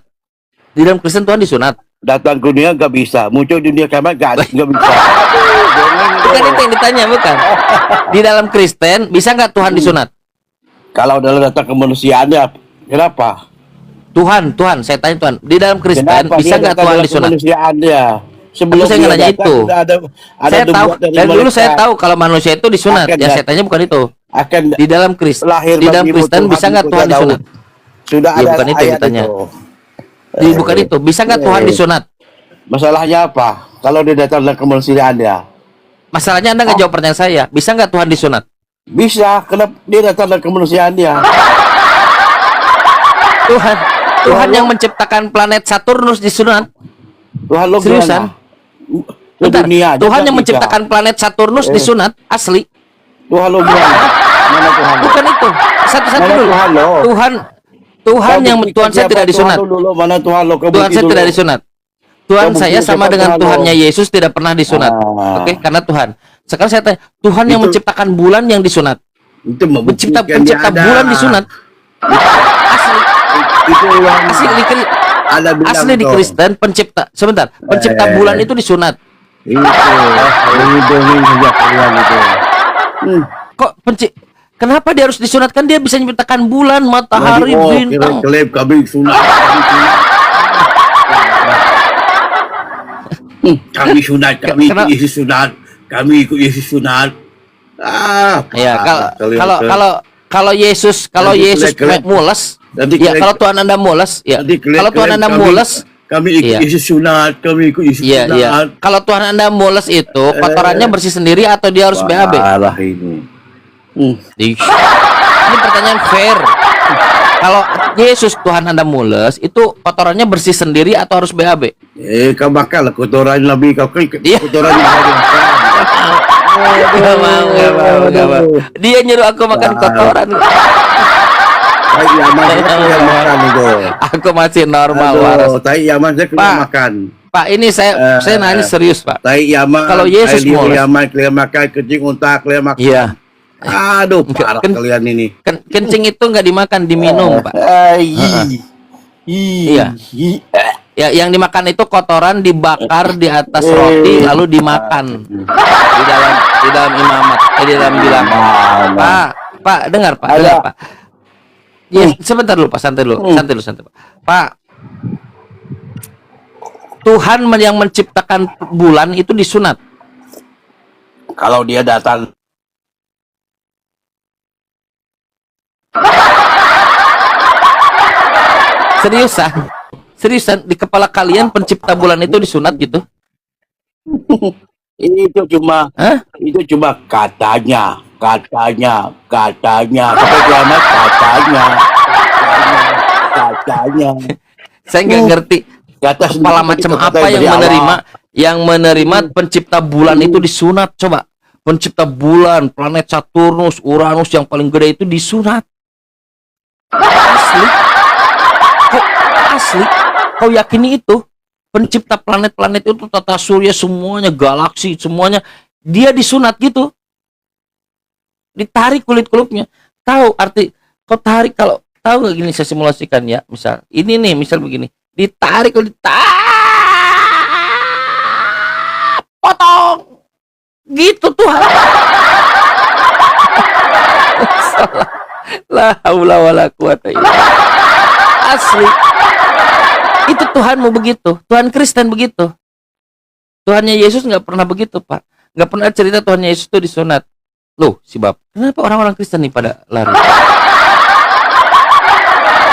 Di dalam Kristen Tuhan disunat. Datang ke dunia nggak bisa, muncul dunia kiamat nggak bisa. Bukan itu yang ditanya, bukan. Di dalam Kristen bisa nggak Tuhan disunat? Kalau dalam datang kemanusiaannya, kenapa? Tuhan, saya tanya Tuhan, di dalam Kristen Kenapa bisa dia nggak datang Tuhan dalam disunat? kemanusiaan dia? Sebelum Aku saya nggak dia nanya datang, itu. sudah ada Saya tahu nubuat dari dari dulu saya malaikat. tahu kalau manusia itu disunat. Akan Yang dat- saya tanya bukan itu. akan Di dalam Kristen, lahir di dalam bagimu Kristen Tuhan bisa nggak di Tuhan kota Daud. disunat? Sudah Ya ada bukan itu yang ayat ditanya. itu. Bukan itu. Bisa nggak Tuhan disunat? Masalahnya apa? Kalau dia datang dalam kemanusiaan dia, Masalahnya Anda nggak jawab pertanyaan saya. Bisa nggak Tuhan disunat? bisa. Kenapa dia datang dalam kemanusiaan dia? Tuhan yang menciptakan planet Saturnus disunat. Tuhan lo Seriusan? gimana? Ke Bentar, dunia aja Tuhan kan yang bisa. menciptakan planet Saturnus disunat asli. Tuhan lo gimana? Mana Tuhan lo? Bukan itu. Satu-satu Mana dulu. Tuhan lo? Tuhan yang buktikan Tuhan saya siapa tidak disunat. Tuhan lo dulu? Mana Tuhan lo? Kau Tuhan bukti saya dulu. tidak disunat. Tuhan Kau saya bukti sama siapa dengan Tuhan lo? Tuhannya Yesus tidak pernah disunat. Ah. Oke, karena Tuhan. Sekarang saya tanya, Tuhan yang Itu- menciptakan bulan yang disunat. Itu Pencipta membuktikan dia ada. bulan disunat. Asli. Itu yang Asli di, ada bilang asli di tuh. Kristen pencipta bulan itu disunat. Itu ini dongeng sejak kalian itu. Kok kenapa dia harus disunatkan? Dia bisa menciptakan bulan, matahari, bintang. Kelip kami sunat. Kami sunat, kami ikut Kenapa? Yesus sunat, kami ikut Yesus sunat. Ya, kalau Yesus Nanti Yesus kelep. mules, Nanti ya kelep. kalau Tuhan Anda mules, ya. Nanti kelip- Kalau Tuhan kelip Anda kami- mules, kami ikut Iya. Yesus sunat, kami ikut Yesus iya, sunat. iya. Kalau Tuhan Anda mules itu kotorannya bersih sendiri atau dia harus BAB? Salah ini. Ini pertanyaan fair. Kalau Yesus Tuhan Anda mules, itu kotorannya bersih sendiri atau harus BAB? Kau makan lah kotoran lebih kau Iya. kotoran yang kau makan. Gak mau. Dia nyuruh aku makan kotoran. Tai Yaman saya yang makan itu. Aku masih normal, waras. Aduh, tai Yaman saya kena Pak. makan. Pak, ini saya nanya serius, Pak. Tai Yaman. Kalau Yesus tai mules. Yaman kalian makan, kencing unta kalian makan. Iya. Aduh, parah kalian ini. Kencing itu nggak dimakan, diminum, Pak. Iya. Ya, yang dimakan itu kotoran dibakar di atas roti lalu dimakan di dalam imamat, di dalam bilangan. Pak, dengar Pak. Ya, sebentar dulu Pak, santai dulu, Pak. Pak, Tuhan yang menciptakan bulan itu disunat. Kalau dia datang Seriusan di kepala kalian pencipta bulan itu disunat gitu? itu cuma katanya sampai kiamat katanya. Saya nggak ngerti Kata kepala sendiri macam itu kata apa yang dari Allah. menerima pencipta bulan itu disunat. Coba pencipta bulan, planet Saturnus, Uranus yang paling gede itu disunat. Asli kau yakini itu? Pencipta planet-planet itu, tata surya semuanya, galaksi semuanya, dia disunat gitu, ditarik kulit-kulitnya. Tahu arti? Kau tarik, kalau tahu nggak, gini saya simulasikan ya, misal ini nih, misal begini, ditarik, potong gitu Tuhan. La haula wala quwata illa billah. Asli itu Tuhan mau begitu, Tuhan Kristen begitu. Tuhannya Yesus nggak pernah begitu, Pak. Nggak pernah cerita Tuhannya Yesus itu disunat. Loh, si Bab, kenapa orang-orang Kristen nih pada lari?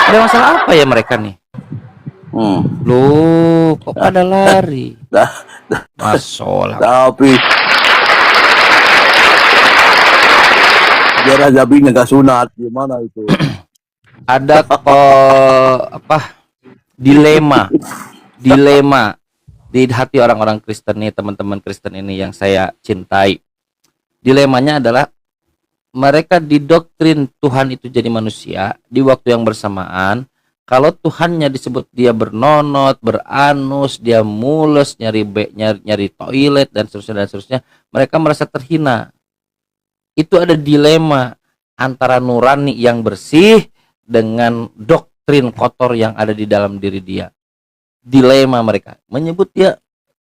Ada masalah apa ya mereka nih? Loh, kok pada lari? Masalah. Tapi biar Zabi nggak sunat, gimana itu? Ada dilema di hati orang-orang Kristen nih, teman-teman Kristen ini yang saya cintai. Dilemanya adalah mereka didoktrin Tuhan itu jadi manusia di waktu yang bersamaan. Kalau Tuhannya disebut dia bernonot, beranus, dia mules, nyari toilet dan seterusnya, mereka merasa terhina. Itu ada dilema antara nurani yang bersih dengan doktrin kotor yang ada di dalam diri dia. Dilema mereka menyebut dia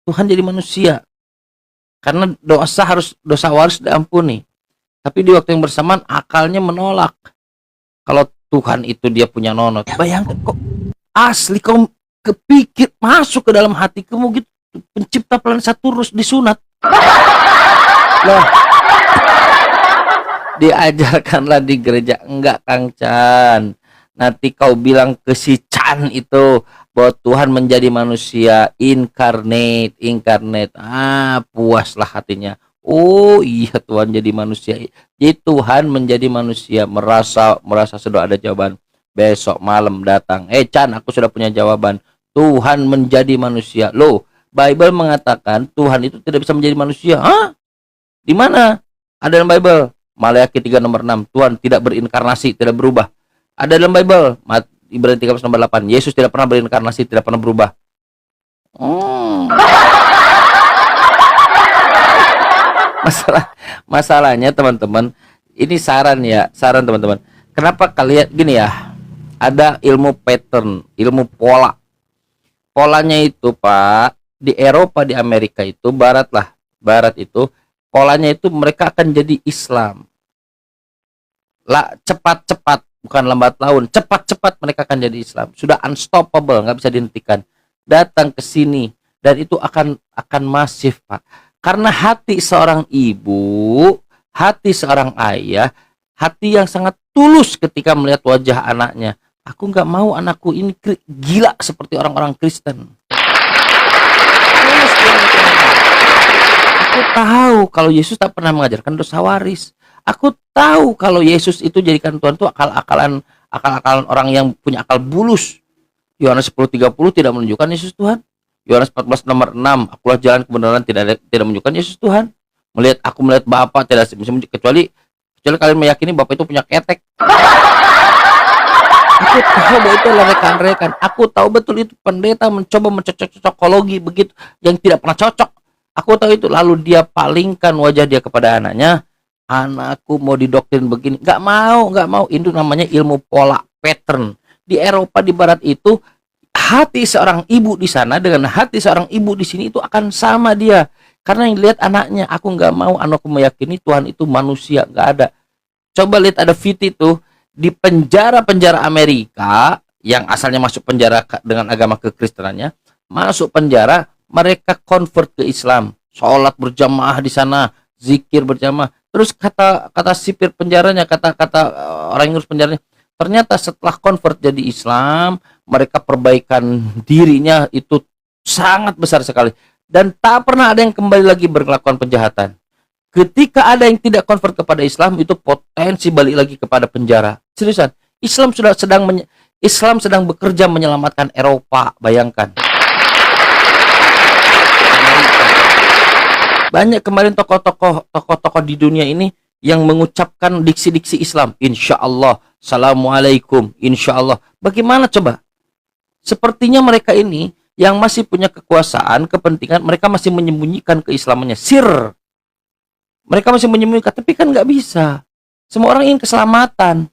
Tuhan jadi manusia karena dosa harus diampuni, tapi di waktu yang bersamaan akalnya menolak kalau Tuhan itu dia punya nonot. Bayangkan, kok asli kau kepikir masuk ke dalam hati kamu gitu, pencipta planet Saturnus disunat. Lah, diajarkanlah di gereja. Enggak, Kang Chan. Nanti kau bilang ke si Chan itu bahwa Tuhan menjadi manusia incarnate. Puaslah hatinya. Oh iya, Tuhan jadi manusia. Jadi Tuhan menjadi manusia, merasa sudah ada jawaban. Besok malam datang. Chan, aku sudah punya jawaban. Tuhan menjadi manusia. Loh, Bible mengatakan Tuhan itu tidak bisa menjadi manusia. Hah? Di mana? Ada dalam Bible. Maleakhi 3 nomor 6. Tuhan tidak berinkarnasi, tidak berubah. Ada dalam Bible. Ibrani 13 nomor 8. Yesus tidak pernah berinkarnasi, tidak pernah berubah. Masalahnya teman-teman, ini saran teman-teman. Kenapa kalian gini ya? Ada ilmu pattern, ilmu pola. Polanya itu, Pak, di Eropa, di Amerika itu, barat itu, polanya itu mereka akan jadi Islam. Cepat-cepat, bukan lambat laun, cepat-cepat mereka akan jadi Islam. Sudah unstoppable, nggak bisa dihentikan. Datang ke sini dan itu akan masif, Pak. Karena hati seorang ibu, hati seorang ayah, hati yang sangat tulus ketika melihat wajah anaknya. Aku nggak mau anakku ini gila seperti orang-orang Kristen. Aku tahu kalau Yesus tak pernah mengajarkan dosa waris. Aku tahu kalau Yesus itu jadikan Tuhan itu akal-akalan orang yang punya akal bulus. Yohanes 10:30 tidak menunjukkan Yesus Tuhan. Yohanes 14 nomor 6, akulah jalan kebenaran, tidak menunjukkan Yesus Tuhan. Aku melihat Bapa tidak bisa kecuali kalian meyakini Bapa itu punya ketek. Aku tahu bahwa itu adalah rekan-rekan. Aku tahu betul itu pendeta mencoba mencocok-cocokologi begitu yang tidak pernah cocok. Aku tahu itu, lalu dia palingkan wajah dia kepada anaknya. Anakku mau didoktrin begini, nggak mau. Itu namanya ilmu pola, pattern. Di Eropa, di Barat itu, hati seorang ibu di sana dengan hati seorang ibu di sini itu akan sama dia. Karena yang lihat anaknya, aku nggak mau anakku meyakini Tuhan itu manusia, nggak ada. Coba lihat, ada video itu di penjara-penjara Amerika yang asalnya masuk penjara dengan agama kekristenannya, masuk penjara, mereka convert ke Islam, sholat berjamaah di sana, zikir berjamaah. Terus kata sipir penjaranya, kata orang yang ngurus penjaranya, ternyata setelah convert jadi Islam, mereka perbaikan dirinya itu sangat besar sekali, dan tak pernah ada yang kembali lagi berkelakuan penjahatan. Ketika ada yang tidak convert kepada Islam, itu potensi balik lagi kepada penjara. Seriusan, Islam sedang bekerja menyelamatkan Eropa, bayangkan. Banyak kemarin tokoh-tokoh di dunia ini yang mengucapkan diksi-diksi Islam. Insya Allah, Assalamualaikum, Insya Allah. Bagaimana coba? Sepertinya mereka ini yang masih punya kekuasaan, kepentingan, mereka masih menyembunyikan keislamannya. Sir. Mereka masih menyembunyikan, tapi kan nggak bisa. Semua orang ingin keselamatan.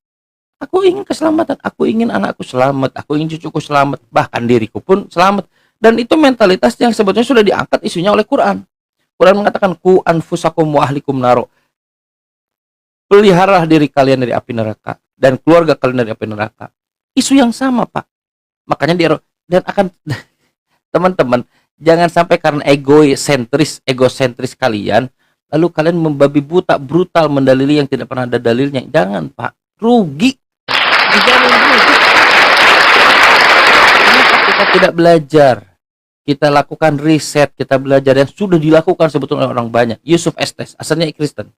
Aku ingin keselamatan. Aku ingin anakku selamat. Aku ingin cucuku selamat. Bahkan diriku pun selamat. Dan itu mentalitas yang sebetulnya sudah diangkat isunya oleh Quran. Quran mengatakan, ku anfusakum wa ahlikum naro. Peliharalah diri kalian dari api neraka. Dan keluarga kalian dari api neraka. Isu yang sama, Pak. Makanya dia dan akan teman-teman, jangan sampai karena egosentris kalian, lalu kalian membabi buta, brutal mendalili yang tidak pernah ada dalilnya. Jangan, Pak. Rugi. Jangan rugi. Kenapa kita tidak belajar? Kita lakukan riset, kita belajar yang sudah dilakukan sebetulnya orang banyak. Yusuf Estes, asalnya Kristen.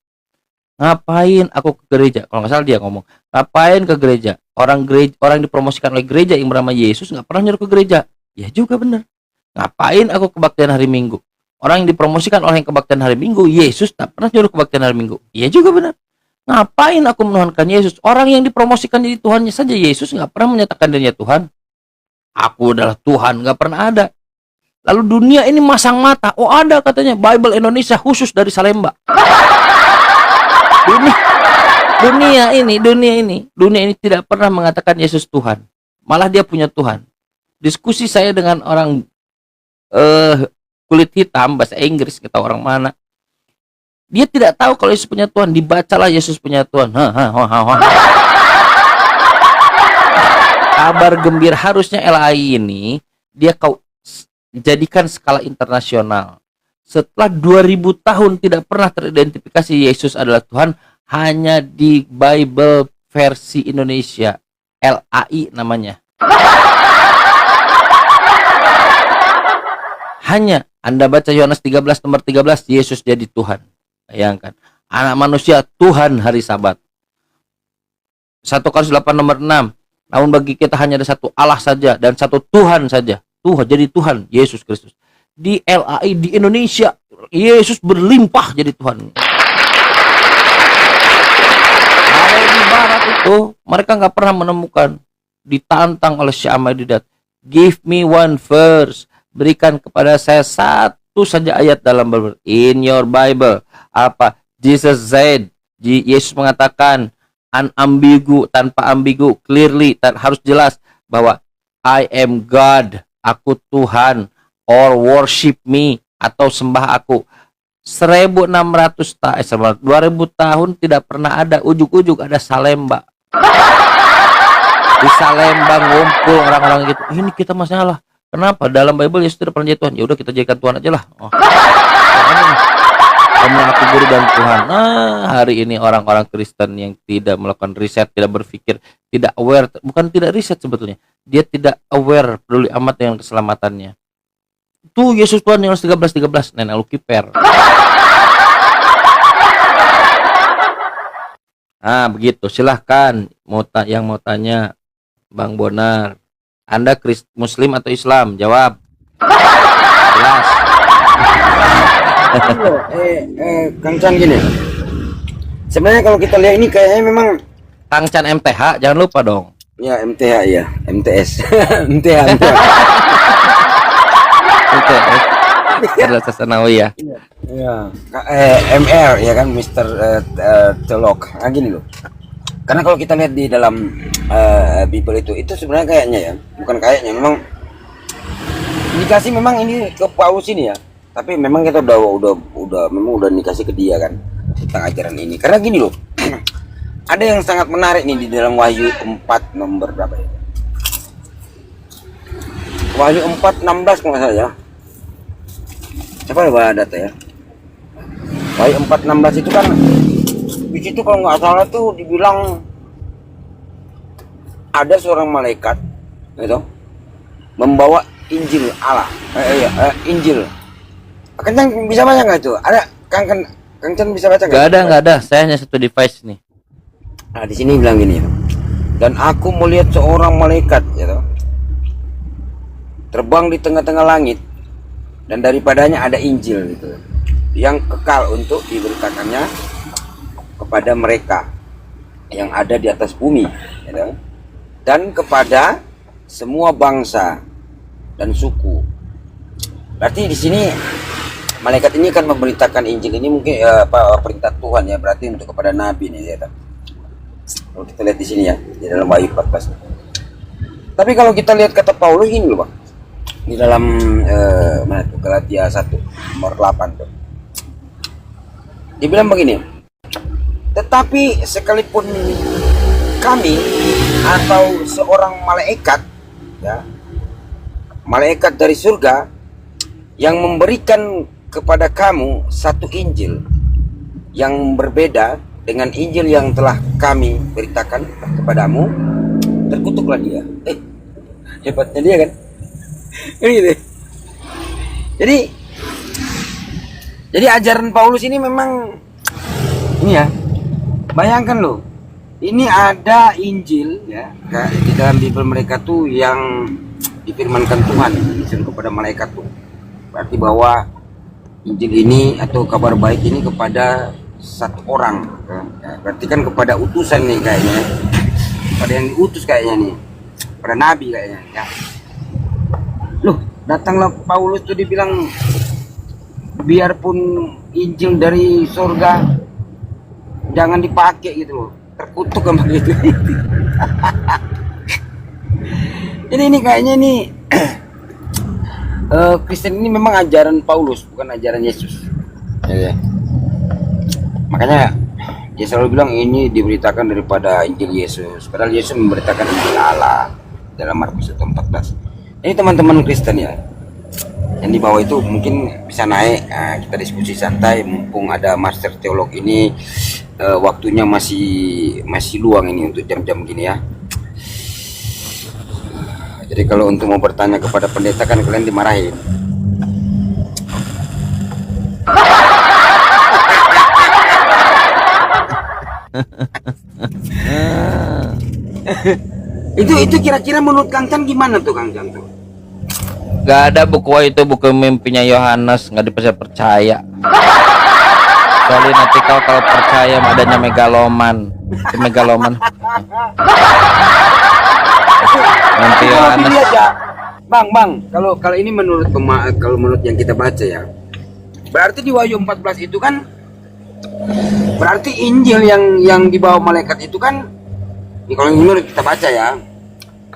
Ngapain aku ke gereja? Kalau nggak salah dia ngomong, ngapain ke gereja? Orang dipromosikan oleh gereja yang bernama Yesus nggak pernah nyuruh ke gereja. Ya juga benar. Ngapain aku kebaktian hari Minggu? Orang yang dipromosikan oleh yang kebaktian hari Minggu, Yesus tak pernah nyuruh kebaktian hari Minggu. Iya juga benar. Ngapain aku menuhankan Yesus? Orang yang dipromosikan jadi Tuhannya saja, Yesus nggak pernah menyatakan dirinya Tuhan. Aku adalah Tuhan, nggak pernah ada. Lalu dunia ini masang mata. Oh ada katanya Bible Indonesia khusus dari Salemba. Dunia ini tidak pernah mengatakan Yesus Tuhan. Malah dia punya Tuhan. Diskusi saya dengan orang kulit hitam bahasa Inggris, kita orang mana, dia tidak tahu kalau Yesus punya Tuhan. Dibacalah Yesus punya Tuhan. kabar gembira harusnya LAI ini dia kau jadikan skala internasional. Setelah 2000 tahun tidak pernah teridentifikasi Yesus adalah Tuhan, hanya di Bible versi Indonesia, LAI namanya. Hanya Anda baca Yohanes 13 nomor 13, Yesus jadi Tuhan. Bayangkan, anak manusia Tuhan hari Sabat. 1 Korintus 8 nomor 6, namun bagi kita hanya ada satu Allah saja dan satu Tuhan saja. Tuhan jadi Tuhan, Yesus Kristus. Di LAI di Indonesia, Yesus berlimpah jadi Tuhan. Kalau di Barat itu, mereka nggak pernah menemukan. Ditantang oleh Syekh Ahmad Didat, give me one verse, berikan kepada saya satu saja ayat dalam Bible, in your Bible. Apa? Jesus said, Yesus mengatakan unambigu, tanpa ambigu, clearly, harus jelas bahwa I am God, aku Tuhan, or worship me, atau sembah aku. 2000 tahun tidak pernah ada, ujuk-ujuk ada Salemba. Di Salemba ngumpul orang-orang gitu, ini kita masalah. Kenapa? Dalam Bible Yesus tidak pernah jadi Tuhan. Ya udah kita jadikan Tuhan aja lah. Oh. Kamu aku guru dan Tuhan. Nah, hari ini orang-orang Kristen yang tidak melakukan riset, tidak berpikir, tidak aware, bukan tidak riset sebetulnya. Dia tidak aware, peduli amat dengan keselamatannya. Tuh Yesus Tuhan yang 13 nenek lu kiper. Nah, begitu. Silahkan yang mau tanya Bang Bonar. Anda Muslim atau Islam? Jawab. Jelas. Kang Chan gini. Sebenarnya kalau kita lihat ini kayaknya memang Kang Chan MTH, jangan lupa dong. Ya MTH ya, MTS. MTH. MTS. Adalah Sasanawi ya. Ya. MR ya kan, Mr. Teolog. Nah, gini loh. Karena kalau kita lihat di dalam Bible itu sebenarnya kayaknya ya, bukan kayaknya, memang dikasih memang ini ke Paulus ini ya. Tapi memang kita udah dikasih ke dia kan tentang ajaran ini. Karena gini loh. Ada yang sangat menarik nih di dalam Wahyu 4 nomor berapa ya? Wahyu 4:16 kalau nggak salah ya. Coba bawa data ya. Wahyu 4:16 itu kan di situ kalau nggak salah tuh dibilang ada seorang malaikat gitu membawa Injil Allah. Injil. Kencang bisa baca nggak itu? Ada Kang Chan bisa baca nggak? Nggak ada. Saya hanya satu device nih. Nah di sini bilang gini ya. Dan aku melihat seorang malaikat gitu terbang di tengah-tengah langit dan daripadanya ada Injil gitu yang kekal untuk diberitakannya kepada mereka yang ada di atas bumi gitu. Dan kepada semua bangsa dan suku. Berarti di sini malaikat ini kan memberitakan Injil ini mungkin perintah Tuhan ya, berarti untuk kepada nabi nih ya. Kalau kita lihat di sini ya, di dalam Wahyu 14. Tapi kalau kita lihat kata Paulus ini loh Bang. Di dalam mana tuh, Galatia 1 nomor 8 tuh. Dibilang begini. Tetapi sekalipun kami atau seorang malaikat ya, malaikat dari surga yang memberikan kepada kamu satu Injil yang berbeda dengan Injil yang telah kami beritakan kepadamu, terkutuklah dia. Hebatnya dia kan? Gitu. Jadi ajaran Paulus ini memang ini ya. Bayangkan loh. Ini ada Injil ya, di dalam Bible mereka tuh yang difirmankan Tuhan disuruh kepada malaikat tuh. Berarti bahwa Injil ini atau kabar baik ini kepada satu orang ya, berarti kan kepada utusan nih kayaknya, pada yang diutus kayaknya nih, pada nabi kayaknya ya. Loh, datanglah Paulus tuh dibilang biarpun Injil dari surga jangan dipakai gitu loh, terkutuk sama gitu. Jadi ini kayaknya nih Kristen ini memang ajaran Paulus, bukan ajaran Yesus ya. Makanya dia selalu bilang ini diberitakan daripada Injil Yesus, padahal Yesus memberitakan Injil Allah dalam Markus 1:14. Ini teman-teman Kristen ya, yang di bawah itu mungkin bisa naik, kita diskusi santai mumpung ada master teolog ini, waktunya masih luang ini untuk jam-jam gini ya. Jadi kalau untuk mau bertanya kepada pendeta kan kalian dimarahin. Itu kira-kira menurut Kang Chan gimana tuh Kang Chan tuh? Gak ada buku itu, buku mimpinya Yohanes, nggak percaya. Kecuali nanti kau kalau percaya adanya megaloman, itu megaloman. Mimpi Yohanes. Bang, kalau ini menurut kalau menurut yang kita baca ya, berarti di Wahyu 14 itu kan berarti Injil yang dibawa malaikat itu kan, kalau menurut kita baca ya,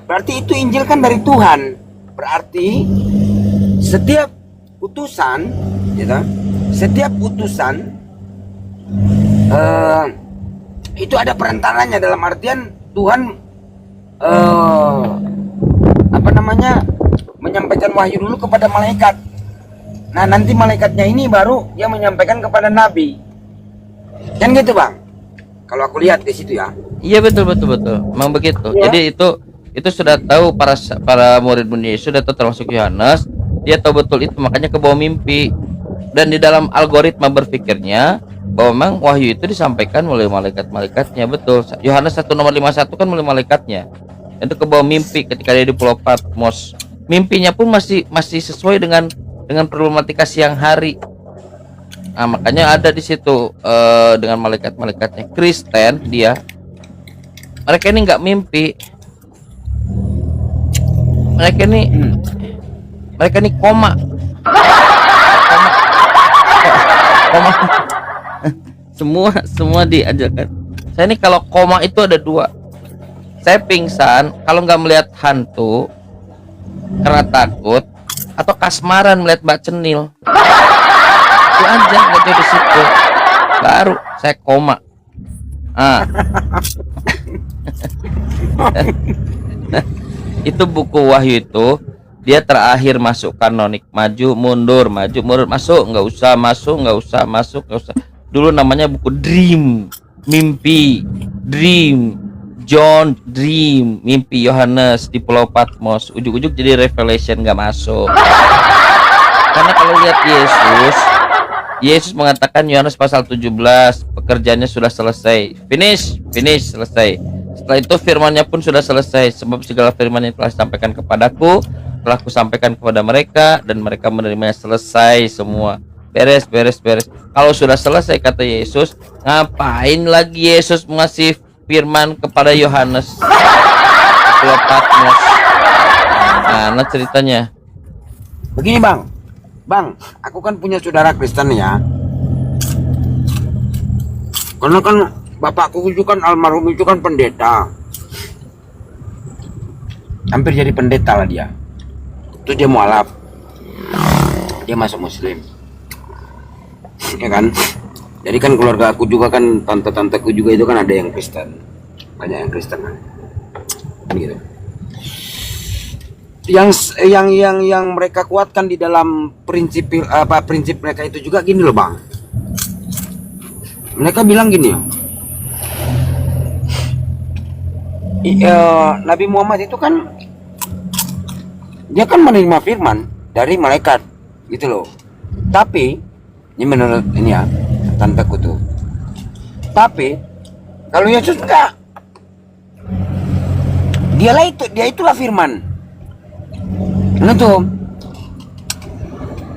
berarti itu Injil kan dari Tuhan. Berarti setiap utusan, gitu, setiap utusan itu ada perantaranya, dalam artian Tuhan menyampaikan wahyu dulu kepada malaikat. Nah nanti malaikatnya ini baru dia menyampaikan kepada nabi. Kan gitu bang? Kalau aku lihat di situ ya. Iya betul, memang begitu. Ya. Jadi itu sudah tahu para murid-murid Yesus, sudah tahu, termasuk Yohanes, dia tahu betul itu, makanya ke bawah mimpi. Dan di dalam algoritma berpikirnya bahwa memang wahyu itu disampaikan oleh malaikat-malaikatnya, betul. Yohanes 1:51 kan oleh malaikatnya. Itu ke bawah mimpi ketika dia di Pulau Patmos. Mimpinya pun masih sesuai dengan problematika siang hari. Nah, makanya ada di situ dengan malaikat-malaikatnya. Kristen mereka ini nggak mimpi. Mereka ini koma. Semua diajarkan. Saya ini kalau koma itu ada dua. Saya pingsan kalau nggak melihat hantu karena takut, atau kasmaran melihat Mbak Cenil. Itu aja, nggak jauh di situ. Baru saya koma. Itu buku Wahyu itu dia terakhir masuk kanonik, maju mundur, masuk, nggak usah. Dulu namanya buku Dream, mimpi, Dream, John Dream, mimpi Yohanes di Pulau Patmos. Ujuk-ujuk jadi Revelation, nggak masuk. Karena kalau lihat Yesus mengatakan Yohanes pasal 17, pekerjaannya sudah selesai, finish, selesai. Setelah itu firmannya pun sudah selesai, sebab segala firman yang telah disampaikan kepadaku telah kusampaikan kepada mereka, dan mereka menerimanya. Selesai semua, beres. Kalau sudah selesai, kata Yesus, ngapain lagi Yesus mengasih firman kepada Yohanes? Pulau Patmos. Nah ceritanya begini bang, aku kan punya saudara Kristen ya. Karena kan bapakku itu kan almarhum itu kan pendeta, hampir jadi pendeta lah dia. Terus dia mualaf, dia masuk Muslim, ya kan. Jadi kan keluarga aku juga kan, tante-tanteku juga itu kan ada yang Kristen, banyak yang Kristen kan, gitu. Yang mereka kuatkan di dalam prinsip mereka itu juga gini loh bang. Mereka bilang gini, Nabi Muhammad itu kan dia kan menerima firman dari malaikat gitu loh. Tapi ini menurut ini ya tanteku tuh. Tapi kalau Yesus enggak, dia itulah firman. Nah tuh,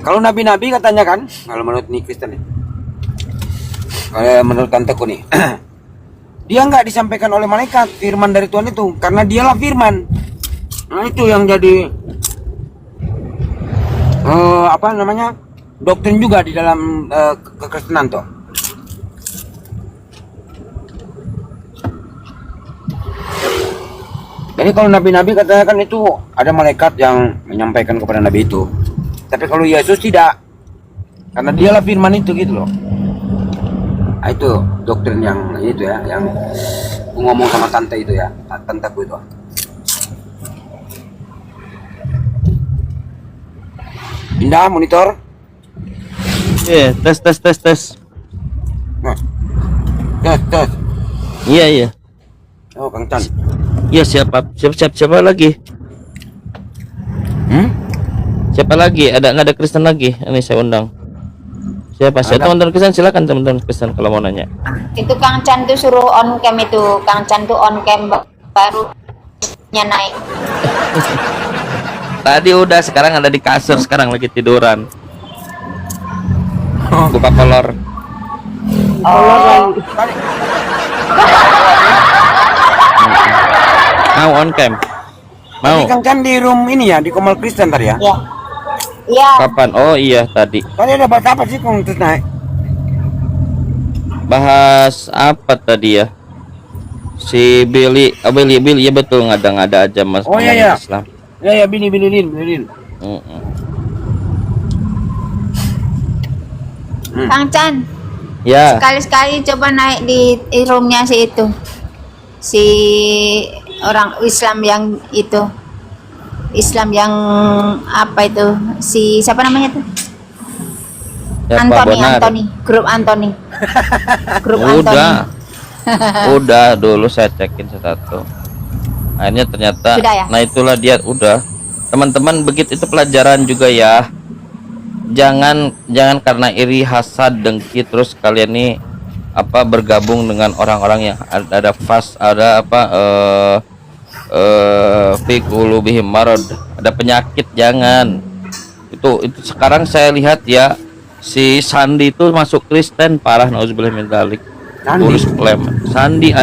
kalau nabi-nabi katanya kan, kalau menurut nih Kristen nih, menurut tanteku nih, dia nggak disampaikan oleh malaikat firman dari Tuhan itu, karena dialah firman. Nah itu yang jadi doktrin juga di dalam kekristenan tuh. Jadi kalau nabi-nabi katanya kan itu ada malaikat yang menyampaikan kepada nabi itu. Tapi kalau Yesus tidak, karena dialah firman itu gitu loh. Nah, itu doktrin yang itu ya, yang ngomong sama tante itu ya, tanteku itu. Indah monitor. Iya, tes. Nah. Tes. Iya. Oh, Kang Chan. Iya, siapa lagi? Siapa lagi? Nggak ada Kristen lagi? Ini saya undang. Siapa? Teman-teman Kristen, silakan teman-teman Kristen kalau mau nanya. Itu Kang Chan tuh suruh on cam itu. Kang Chan tuh on cam baru naik. Tadi udah, sekarang ada di kasur, sekarang lagi tiduran. Buka kolor. Mau on cam? Mau? Tadi Kang Chan di room ini ya, di Komal Kristen tadi ya? Iya. Iya. Kapan? Oh iya tadi. Tadi ada bahas apa sih Kang terus naik? Bahas apa tadi ya? Si Billy, ya betul, ngada-ngada aja mas. Oh iya. Islam. Ya Billy. Kang Chan. Ya. Sekali-sekali coba naik di roomnya si itu. Si orang Islam yang itu. Islam yang apa itu? Si siapa namanya tuh? Anthony. Grup Anthony. Udah dulu saya cekin satu. Akhirnya ternyata Sudah ya? Nah itulah dia udah. Teman-teman, begitu itu pelajaran juga ya. Jangan karena iri, hasad, dengki terus kalian nih bergabung dengan orang-orang yang ada fi qulubihim marad, ada penyakit. Jangan. Itu sekarang saya lihat ya, si Sandi itu masuk Kristen parah, nauzubillah min dzalik. Tulis Clement. Sandi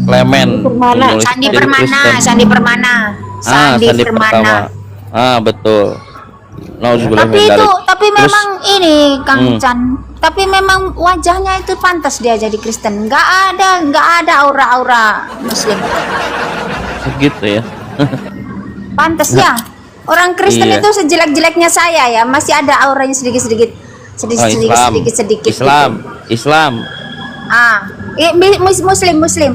Clement. Sandi Permana. Betul. Tapi memang ini Kang Chan. Tapi memang wajahnya itu pantas dia jadi Kristen. Nggak ada aura-aura Muslim. Segitu ya. Pantas ya. Orang Kristen itu sejelek-jeleknya saya ya, masih ada auranya sedikit-sedikit. Islam. Muslim.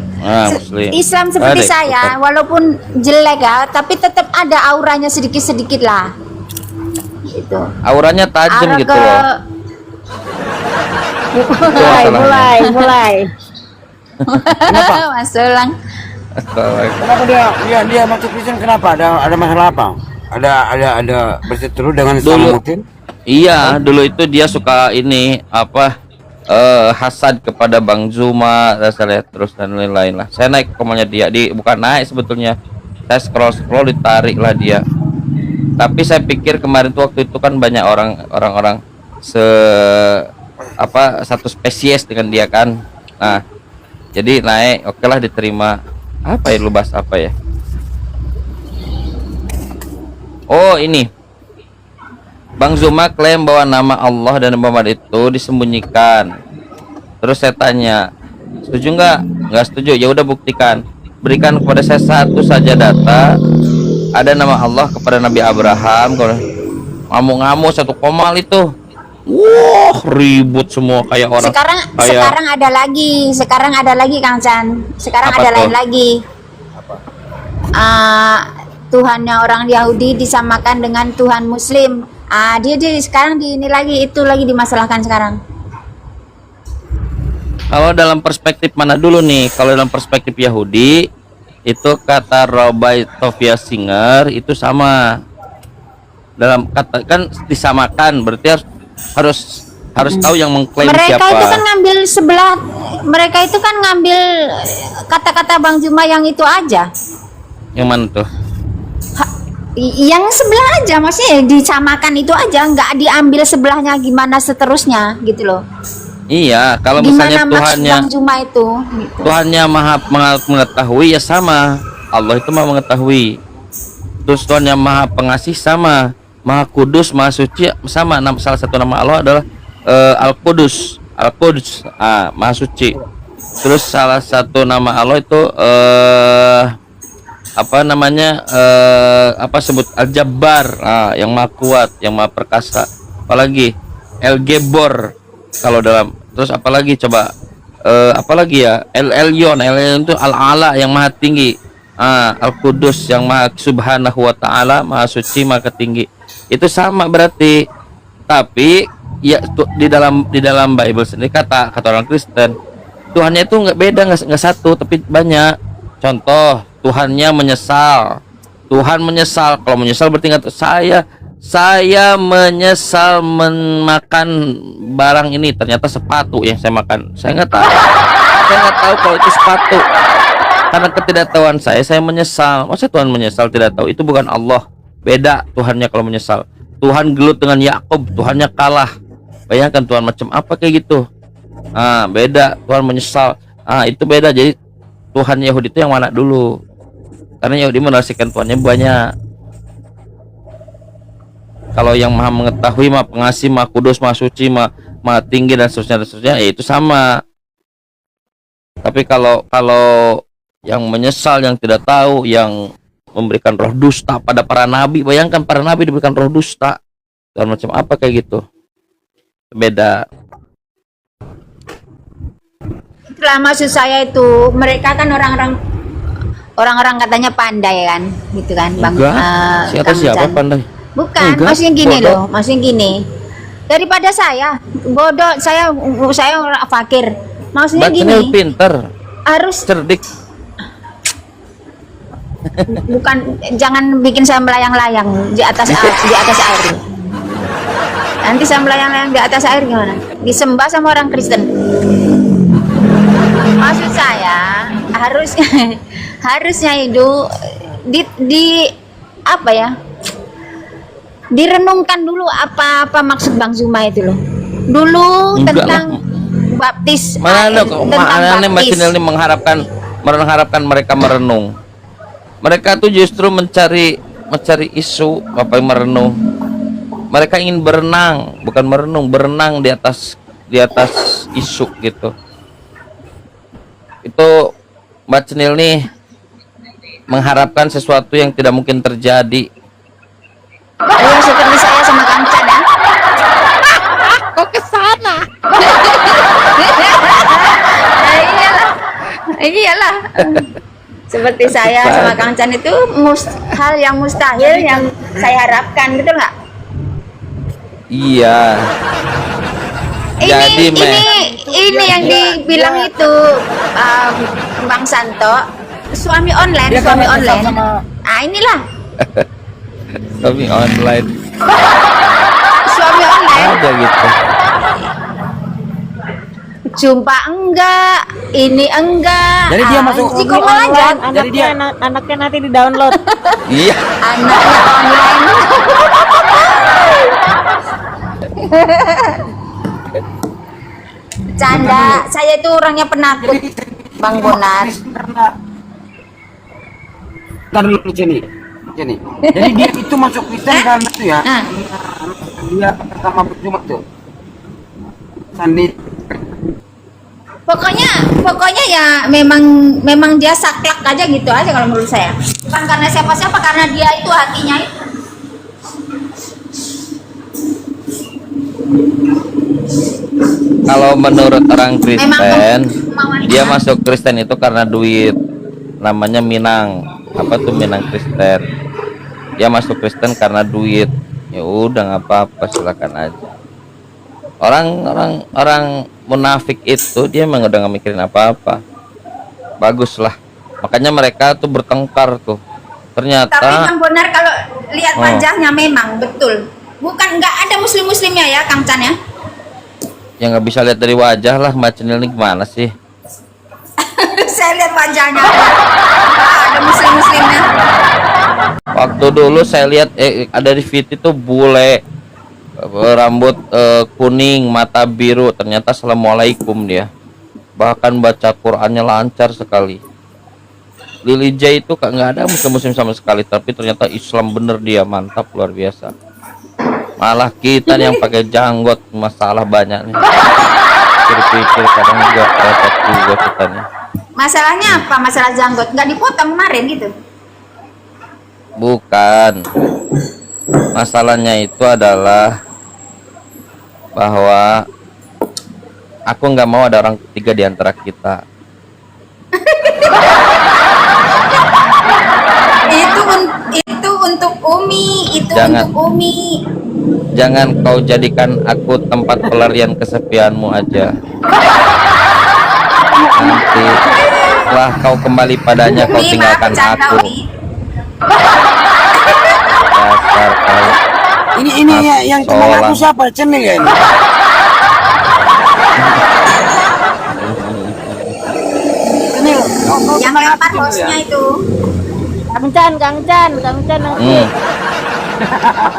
Islam seperti saya, walaupun jelek ya, tapi tetap ada auranya sedikit-sedikit lah. Gitu. Auranya tajam gitu loh. Mulai. Mas Solang. Kenapa dia masuk Kristen? Kenapa? Ada masalah apa? Ada berseteru dengan Salamuddin? Iya, dulu itu dia suka hasad kepada Bang Zuma, saya lihat terus dan lain-lain lah. Saya naik komennya dia, bukan naik sebetulnya. Saya scroll ditarik lah dia. Tapi saya pikir kemarin tuh waktu itu kan banyak orang-orang satu spesies dengan dia kan. Nah, jadi naik, oke lah diterima. Apa ya, lu bahas apa ya? Oh ini, Bang Zuma klaim bahwa nama Allah dan Muhammad itu disembunyikan. Terus saya tanya, setuju nggak? Nggak setuju. Ya udah buktikan. Berikan kepada saya satu saja data. Ada nama Allah kepada Nabi Abraham. Ngamuk-ngamuk satu komal itu. Wah, ribut semua kayak orang. Sekarang ada lagi Kang Chan. Sekarang ada lain lagi. Tuhannya orang Yahudi disamakan dengan Tuhan Muslim. Dia sekarang ini lagi dimasalahkan sekarang. Kalau dalam perspektif mana dulu nih? Kalau dalam perspektif Yahudi, itu kata Rabbi Tovia Singer itu sama. Dalam kata kan disamakan, berarti harus tahu yang mengklaim mereka siapa. Mereka itu kan ngambil kata-kata Bang Zuma yang itu aja. Yang mana tuh? Yang sebelah aja, maksudnya disamakan itu aja, nggak diambil sebelahnya gimana seterusnya gitu loh. Iya, kalau Gimana misalnya Tuhannya Bang Zuma itu gitu. Tuhannya maha mengetahui ya sama. Allah itu maha mengetahui. Terus Tuhannya maha pengasih sama. Maha kudus, maha suci sama. Salah satu nama Allah adalah Al-Qudus. Maha suci. Terus salah satu nama Allah itu sebut Al-Jabbar, yang maha kuat, yang maha perkasa. Apalagi El-Gebor kalau dalam. Terus apalagi coba apalagi ya, El Elyon itu Al-Ala yang maha tinggi. Al-Qudus yang Maha Subhanahu wa Ta'ala, Maha Suci, Maha Tinggi. Itu sama berarti. Tapi ya di dalam Bible sendiri kata orang Kristen, Tuhannya itu nggak beda, nggak satu, tapi banyak. Contoh, Tuhannya menyesal. Tuhan menyesal. Kalau menyesal berarti nggak, saya menyesal memakan barang ini, ternyata sepatu yang saya makan. Saya nggak tahu. Saya nggak tahu kalau itu sepatu. Karena ketidaktahuan saya menyesal. Masa Tuhan menyesal tidak tahu? Itu bukan Allah. Beda Tuhannya kalau menyesal. Tuhan gelut dengan Yakub, Tuhannya kalah. Bayangkan Tuhan macam apa kayak gitu. Beda. Tuhan menyesal. Itu beda. Jadi Tuhan Yahudi itu yang mana dulu? Karena Yahudi menarasikan Tuhannya banyak. Kalau yang Maha mengetahui, Maha pengasih, Maha kudus, Maha suci, Maha tinggi dan seterusnya, ya itu sama. Tapi kalau yang menyesal, yang tidak tahu, yang memberikan roh dusta pada para nabi, bayangkan para nabi diberikan roh dusta. Dan macam apa kayak gitu? Beda. Itulah maksud saya itu, mereka kan orang-orang katanya pandai kan, gitu kan, Bang. Siapa pandai? Bukan, Enggak, maksudnya gini bodoh. loh, maksudnya gini. Daripada saya bodoh, saya orang fakir. Maksudnya Batinil gini, pinter, harus cerdik. bukan, jangan bikin saya melayang-layang di atas air. Nanti saya melayang-layang di atas air gimana? Disembah sama orang Kristen. Maksud saya harusnya itu di apa ya? Direnungkan dulu apa maksud Bang Zuma itu loh. Dulu Enggak tentang baptis. Mana ada kok tentang baptis. ini mengharapkan mereka merenung. Mereka tuh justru mencari isu, apa yang merenung. Mereka ingin berenang, bukan merenung, berenang di atas isu gitu. Itu Mbak Cenil nih mengharapkan sesuatu yang tidak mungkin terjadi. Ayo seperti saya sama Kang Chan ya. Kok ke sana? Iyalah. Seperti saya sama Kang Chan itu hal yang mustahil yang saya harapkan, gitu nggak? Iya. Jadi ini yang dibilang itu Bang Santo, suami online. Inilah Suami online. suami online. Ada gitu. Jumpa enggak, ini enggak. Jadi dia masuk online. Jadi dia anaknya nanti di download. Iya. Anaknya online. Canda, saya itu orangnya penakut, Bang Bonar. Ntar dulu Jenny. Jadi dia itu masuk Kristen karena itu ya. Dia pertama berjumpa tuh. Sandi. Pokoknya ya memang dia saklek aja gitu aja kalau menurut saya. Bukan karena siapa-siapa, karena dia itu hatinya itu. Kalau menurut orang Kristen, dia masuk Kristen itu karena duit. Namanya Minang. Apa tuh Minang Kristen? Dia masuk Kristen karena duit. Ya udah nggak apa-apa, silakan aja. Orang munafik itu dia memang udah nggak mikirin apa-apa. Bagus lah. Makanya mereka tuh bertengkar tuh. Ternyata. Tapi Bang Bonar kalau lihat wajahnya memang betul. Bukan nggak ada muslimnya ya, Kang Chan ya? Ya nggak bisa lihat dari wajah lah, Mbak Cenil ini gimana sih? Saya lihat wajahnya. Ada muslimnya. Waktu dulu saya lihat ada di VT itu bule, rambut kuning, mata biru, ternyata assalamualaikum dia. Bahkan baca Qurannya lancar sekali. Lili J itu nggak ada muslim sama sekali, tapi ternyata Islam bener dia, mantap, luar biasa. Malah kita yang pakai janggot masalah banyak nih. Pikir-pikir kadang juga repot juga kita nih. Masalahnya apa? Masalah janggot nggak dipotong kemarin gitu? Bukan. Masalahnya itu adalah bahwa aku nggak mau ada orang ketiga di antara kita. untuk Umi. Jangan kau jadikan aku tempat pelarian kesepianmu aja. Nanti setelah kau kembali padanya kau tinggalkan aku. Dasar kau. Ini yang teman aku siapa? Cenil ya ini. Cenil, Yang lempar hostnya itu. Kang Chan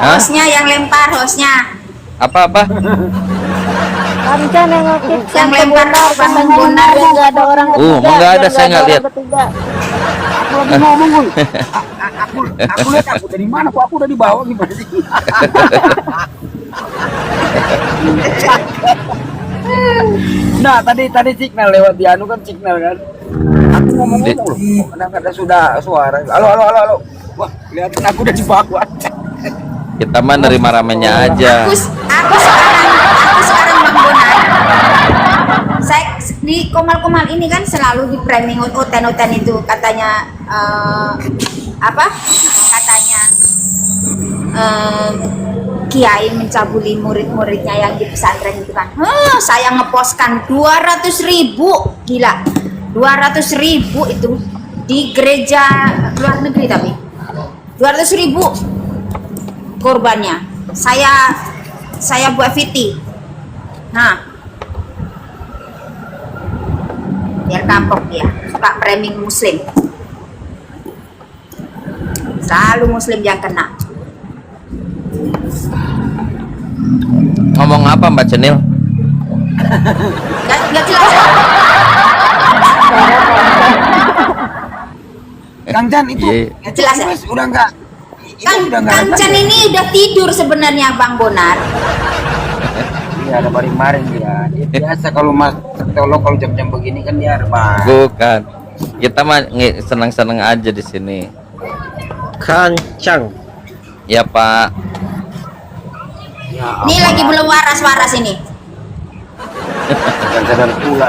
Hostnya yang lempar hostnya. Apa? Kang Chan yang ngekip Yang lempar Bang Bonar. nggak ada orang ketiga. Nggak ada, saya nggak lihat. aku lagi ngomong, Gun. Aku lihat aku dari mana? Kok aku udah di bawah gimana sih? Nah, tadi signal lewat di anu kan signal kan. Aku ngomong-ngomong loh. Ada sudah suara. Halo. Wah, kelihatan aku udah di bawah. Kita mah nerima ramenya aja. Aku sekarang Bang Bonar. Saya di Komal-Komal ini kan selalu di framing oten itu katanya kiai mencabuli murid-muridnya yang di pesantren itu kan. Saya ngepostkan 200.000, gila. 200.000 itu di gereja luar negeri tapi 200.000 korbannya. Saya buat VT. Nah, biar kapok dia, suka framing muslim. Selalu muslim yang kena. Ngomong apa Mbak Cenil? Gak jelas. Kang Chan itu Gak jelas ya? udah enggak. Kang Chan ini udah tidur sebenarnya Bang Bonar. Iya, ada maring-maring dia. Dia biasa kalau mas tolong kalau jam-jam begini kan dia ada maring. Bukan. Kita mah senang-senang aja di sini. Kancang. Ya Pak. Ya, Ini lagi belum waras-waras ini. sadar pula.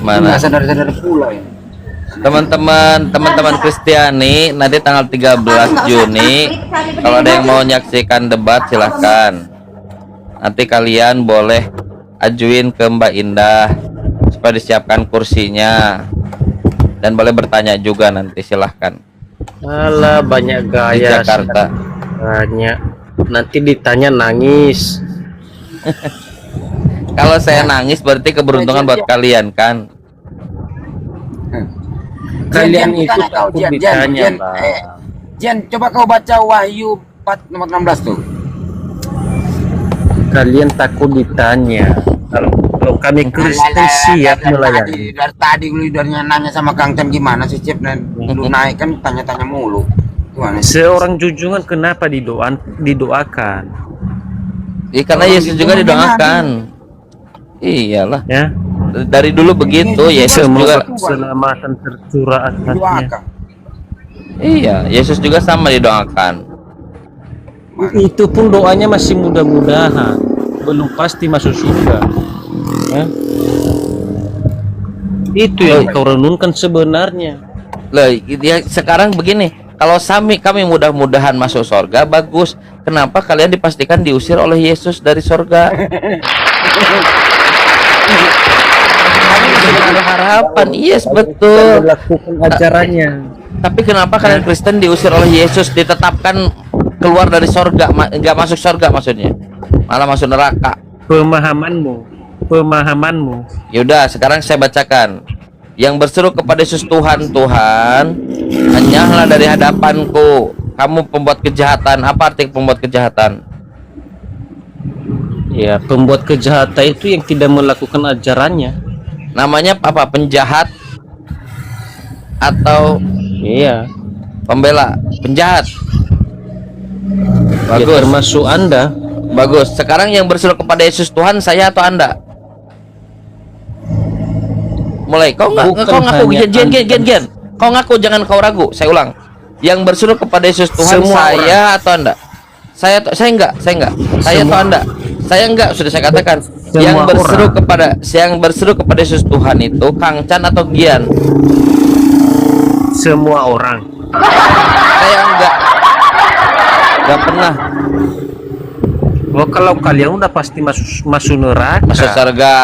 Mana? Sadar pula ya. Teman-teman Kristiani nanti tanggal 13 Juni kalau ada yang mau menyaksikan debat silahkan. Nanti kalian boleh ajuin ke Mbak Indah supaya disiapkan kursinya dan boleh bertanya juga nanti silahkan. Alah, banyak gaya Di Jakarta. Banyak. Nanti ditanya nangis. Kalau saya nangis berarti keberuntungan buat kalian kan. Kalian Jen, itu tanya kau, takut Jen, ditanya, Jen, Bang. Jen, coba kau baca Wahyu 4 nomor 16 tuh. Kalian takut ditanya. Kalau kami Kristen siap melayani. Dari tadi lu udah nanya sama Kang Chan gimana sih Cip, lu naik kan tanya-tanya mulu. Gimana sih? Seorang junjungan kenapa didoakan? Iya karena Yesus juga didoakan. Iyalah. Ya. Dari dulu begitu Yesus juga. Keselamatan tercurah atasnya. Iya, Yesus juga sama didoakan. Itu pun doanya masih mudah-mudahan, belum pasti masuk surga. Ya. Itu yang kau renungkan sebenarnya. Lah, dia sekarang begini. Kalau kami mudah-mudahan masuk surga, bagus. Kenapa kalian dipastikan diusir oleh Yesus dari surga? Ada harapan, yes betul. Melakukan ajarannya. Tapi kenapa kalian Kristen diusir oleh Yesus, ditetapkan keluar dari surga, nggak masuk surga maksudnya, malah masuk neraka? Pemahamanmu. Yaudah, sekarang saya bacakan. Yang berseru kepada Yesus, Tuhan, Tuhan, hanyalah dari hadapanku. Kamu pembuat kejahatan. Apa arti pembuat kejahatan? Ya, pembuat kejahatan itu yang tidak melakukan ajarannya. Namanya apa? Penjahat atau iya, pembela? Penjahat. Bagus. Ya, termasuk Anda. Bagus. Sekarang yang berseru kepada Yesus, Tuhan, saya atau Anda? Mulai. Kau ngaku Gen. Kau ngaku, jangan kau ragu. Saya ulang. Yang berseru kepada Yesus, Tuhan, saya atau Anda? Saya enggak. Saya atau Anda? Saya enggak, sudah saya katakan. Yang berseru kepada Yesus Tuhan itu Kang Chan atau Gian? semua orang. Saya enggak pernah. Oh, kalau kalian udah pasti masuk neraka. Masuk surga.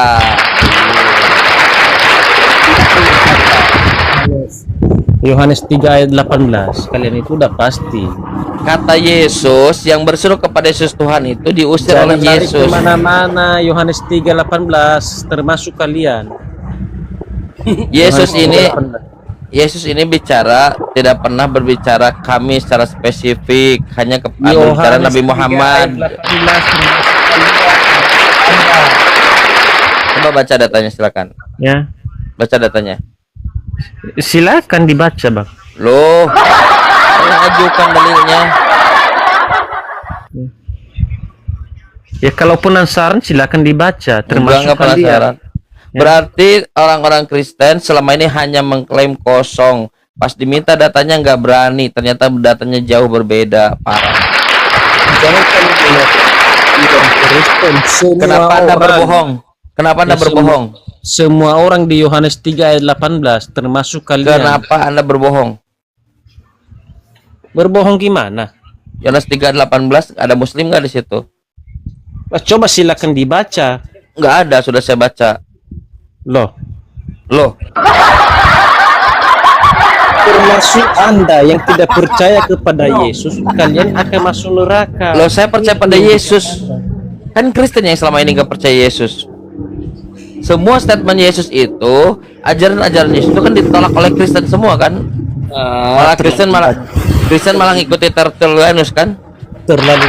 Yohanes 3 ayat 18. Kalian itu udah pasti. Kata Yesus, yang berseru kepada Yesus Tuhan itu diusir oleh Yesus. Mana-mana Yohanes 3:18 termasuk kalian. Yesus ini bicara, tidak pernah berbicara kami secara spesifik, hanya berbicara Nabi Muhammad. Coba baca datanya, silakan. Ya. Baca datanya. Silakan dibaca, Bang. Loh, saya ajukan dalilnya. Ya kalau penasaran silakan dibaca, termasuk Enggak penasaran. Berarti orang-orang Kristen selama ini hanya mengklaim kosong. Pas diminta datanya nggak berani, ternyata datanya jauh berbeda. Parah. Kenapa Anda berbohong? Kenapa Anda berbohong? Semua orang di Yohanes 3 ayat 18 termasuk kalian. Kenapa Anda berbohong? Berbohong gimana? Yohanes 3:18 ada muslim nggak di situ? Coba silakan dibaca. Nggak ada, sudah saya baca. Loh. Termasuk Anda yang tidak percaya kepada Yesus, kalian akan masuk neraka. Loh, saya percaya pada Yesus. Kan Kristen yang selama ini nggak percaya Yesus. Semua statement Yesus itu, ajaran-ajaran Yesus itu kan ditolak oleh Kristen semua kan? Malah Kristen malah ngikuti Tertullianus kan? Terlalu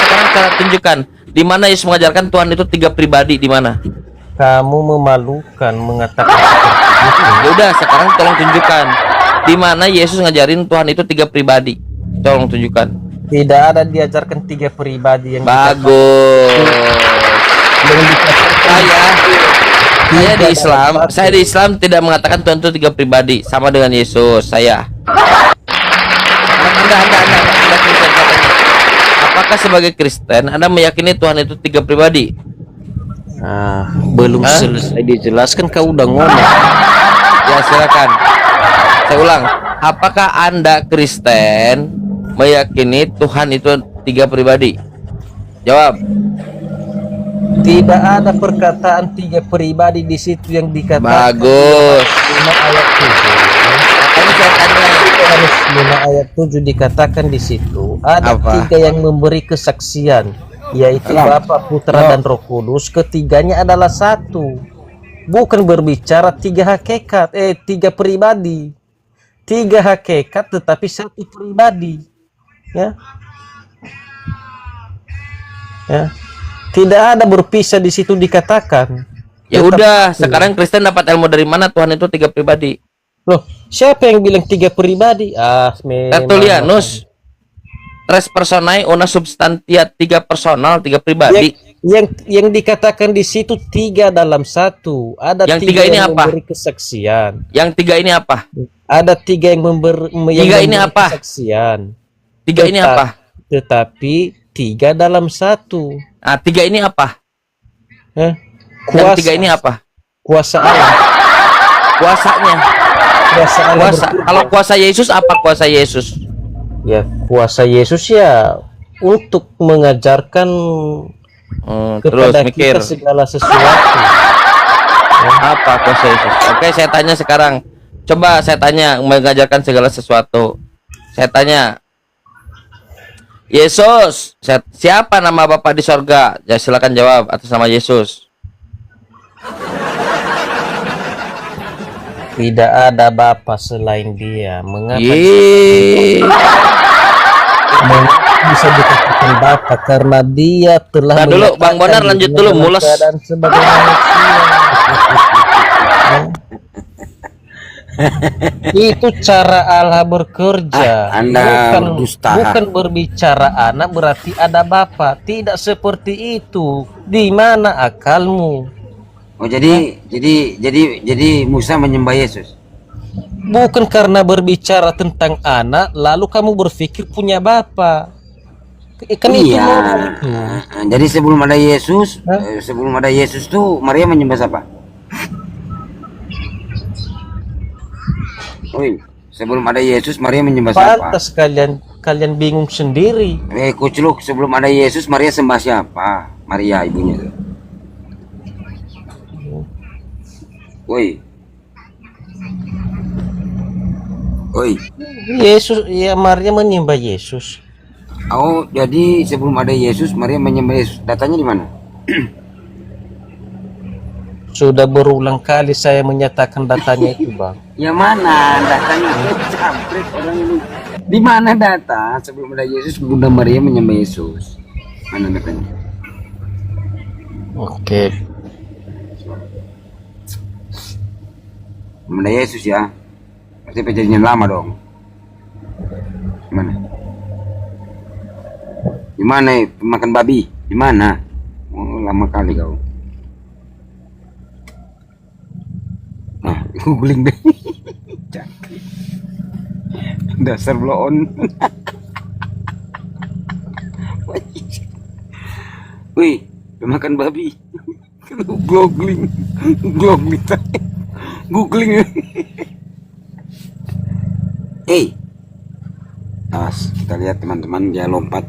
Sekarang cara tunjukkan di mana Yesus mengajarkan Tuhan itu 3 pribadi, di mana? Kamu memalukan mengatakan seperti itu. Ya udah, sekarang tolong tunjukkan di mana Yesus ngajarin Tuhan itu 3 pribadi. Tolong tunjukkan. Tidak ada diajarkan 3 pribadi yang bagus. Saya di Islam tidak mengatakan Tuhan itu 3 pribadi sama dengan Yesus. Anda Kristen katanya. Apakah sebagai Kristen Anda meyakini Tuhan itu 3 pribadi? Belum selesai dijelaskan kau udah ngomong. Ya silakan. Saya ulang. Apakah Anda Kristen meyakini Tuhan itu 3 pribadi? Jawab. Tidak ada perkataan 3 pribadi di situ yang dikatakan. Bagus. 5 ayat 7. Makanya saya tanya. Yohanes 5 ayat 7 dikatakan di situ ada 3 yang memberi kesaksian, yaitu Bapa, Putra, dan Roh Kudus. Ketiganya adalah satu. Bukan berbicara 3 hakikat, 3 pribadi. 3 hakikat tetapi 1 pribadi. Ya. Tidak ada berpisah di situ dikatakan. Ya udah, sekarang Kristen dapat ilmu dari mana Tuhan itu 3 pribadi? Loh, siapa yang bilang 3 pribadi? Tertullianus. Tres personae una substantia, 3 personal, 3 pribadi. Yang dikatakan di situ 3 dalam 1. Ada yang 3 ini yang apa? memberi kesaksian. Yang 3 ini apa? Ada 3 yang memberi ini apa? kesaksian. 3 ini apa? Tetapi 3 dalam 1. Nah, 3 ini apa? Kuasa. Yang 3 ini apa? Kuasa Allah. Kuasanya. Kuasa. Kalau kuasa Yesus apa kuasa Yesus? Ya, kuasa Yesus ya untuk mengajarkan kepada kita segala sesuatu. Apa kuasa Yesus? Oke, saya tanya sekarang. Coba saya tanya, mengajarkan segala sesuatu. Saya tanya, Yesus, siapa nama Bapa di sorga? Ya silakan jawab atas nama Yesus. Tidak ada Bapa selain Dia. Mengapa bisa dikatakan Bapa? Karena Dia telah. Nah dulu, Bang Bonar lanjut dulu, mules. Sebagai manusia. Itu cara Allah bekerja. Anda bukan berbicara anak berarti ada Bapa. Tidak seperti itu. Di mana akalmu? Oh jadi Musa menyembah Yesus. Bukan karena berbicara tentang anak lalu kamu berpikir punya bapa. Kan itu. Jadi sebelum ada Yesus tuh Maria menyembah siapa? Oi, sebelum ada Yesus Maria menyembah siapa? Pantas kalian bingung sendiri. Kucluk, sebelum ada Yesus Maria sembah siapa? Maria ibunya tuh. Woi. Yesus, ya Maria menyembah Yesus. Oh, jadi sebelum ada Yesus Maria menyembah Yesus. Datanya di mana? Sudah berulang kali saya menyatakan datanya itu, Bang. Ya mana datanya? Campret orang ini. Di mana data sebelum ada Yesus Bunda Maria menyembah Yesus? Mana datanya? Oke. Bunda Yesus ya. Berarti perjanjian lama dong. Gimana? Di mana makan babi? Di mana? Oh, lama kali kau. Nah, googling deh. Dasar blow on. Wih, makan babi. Googling. Googling. Hey, awas kita lihat teman-teman dia lompat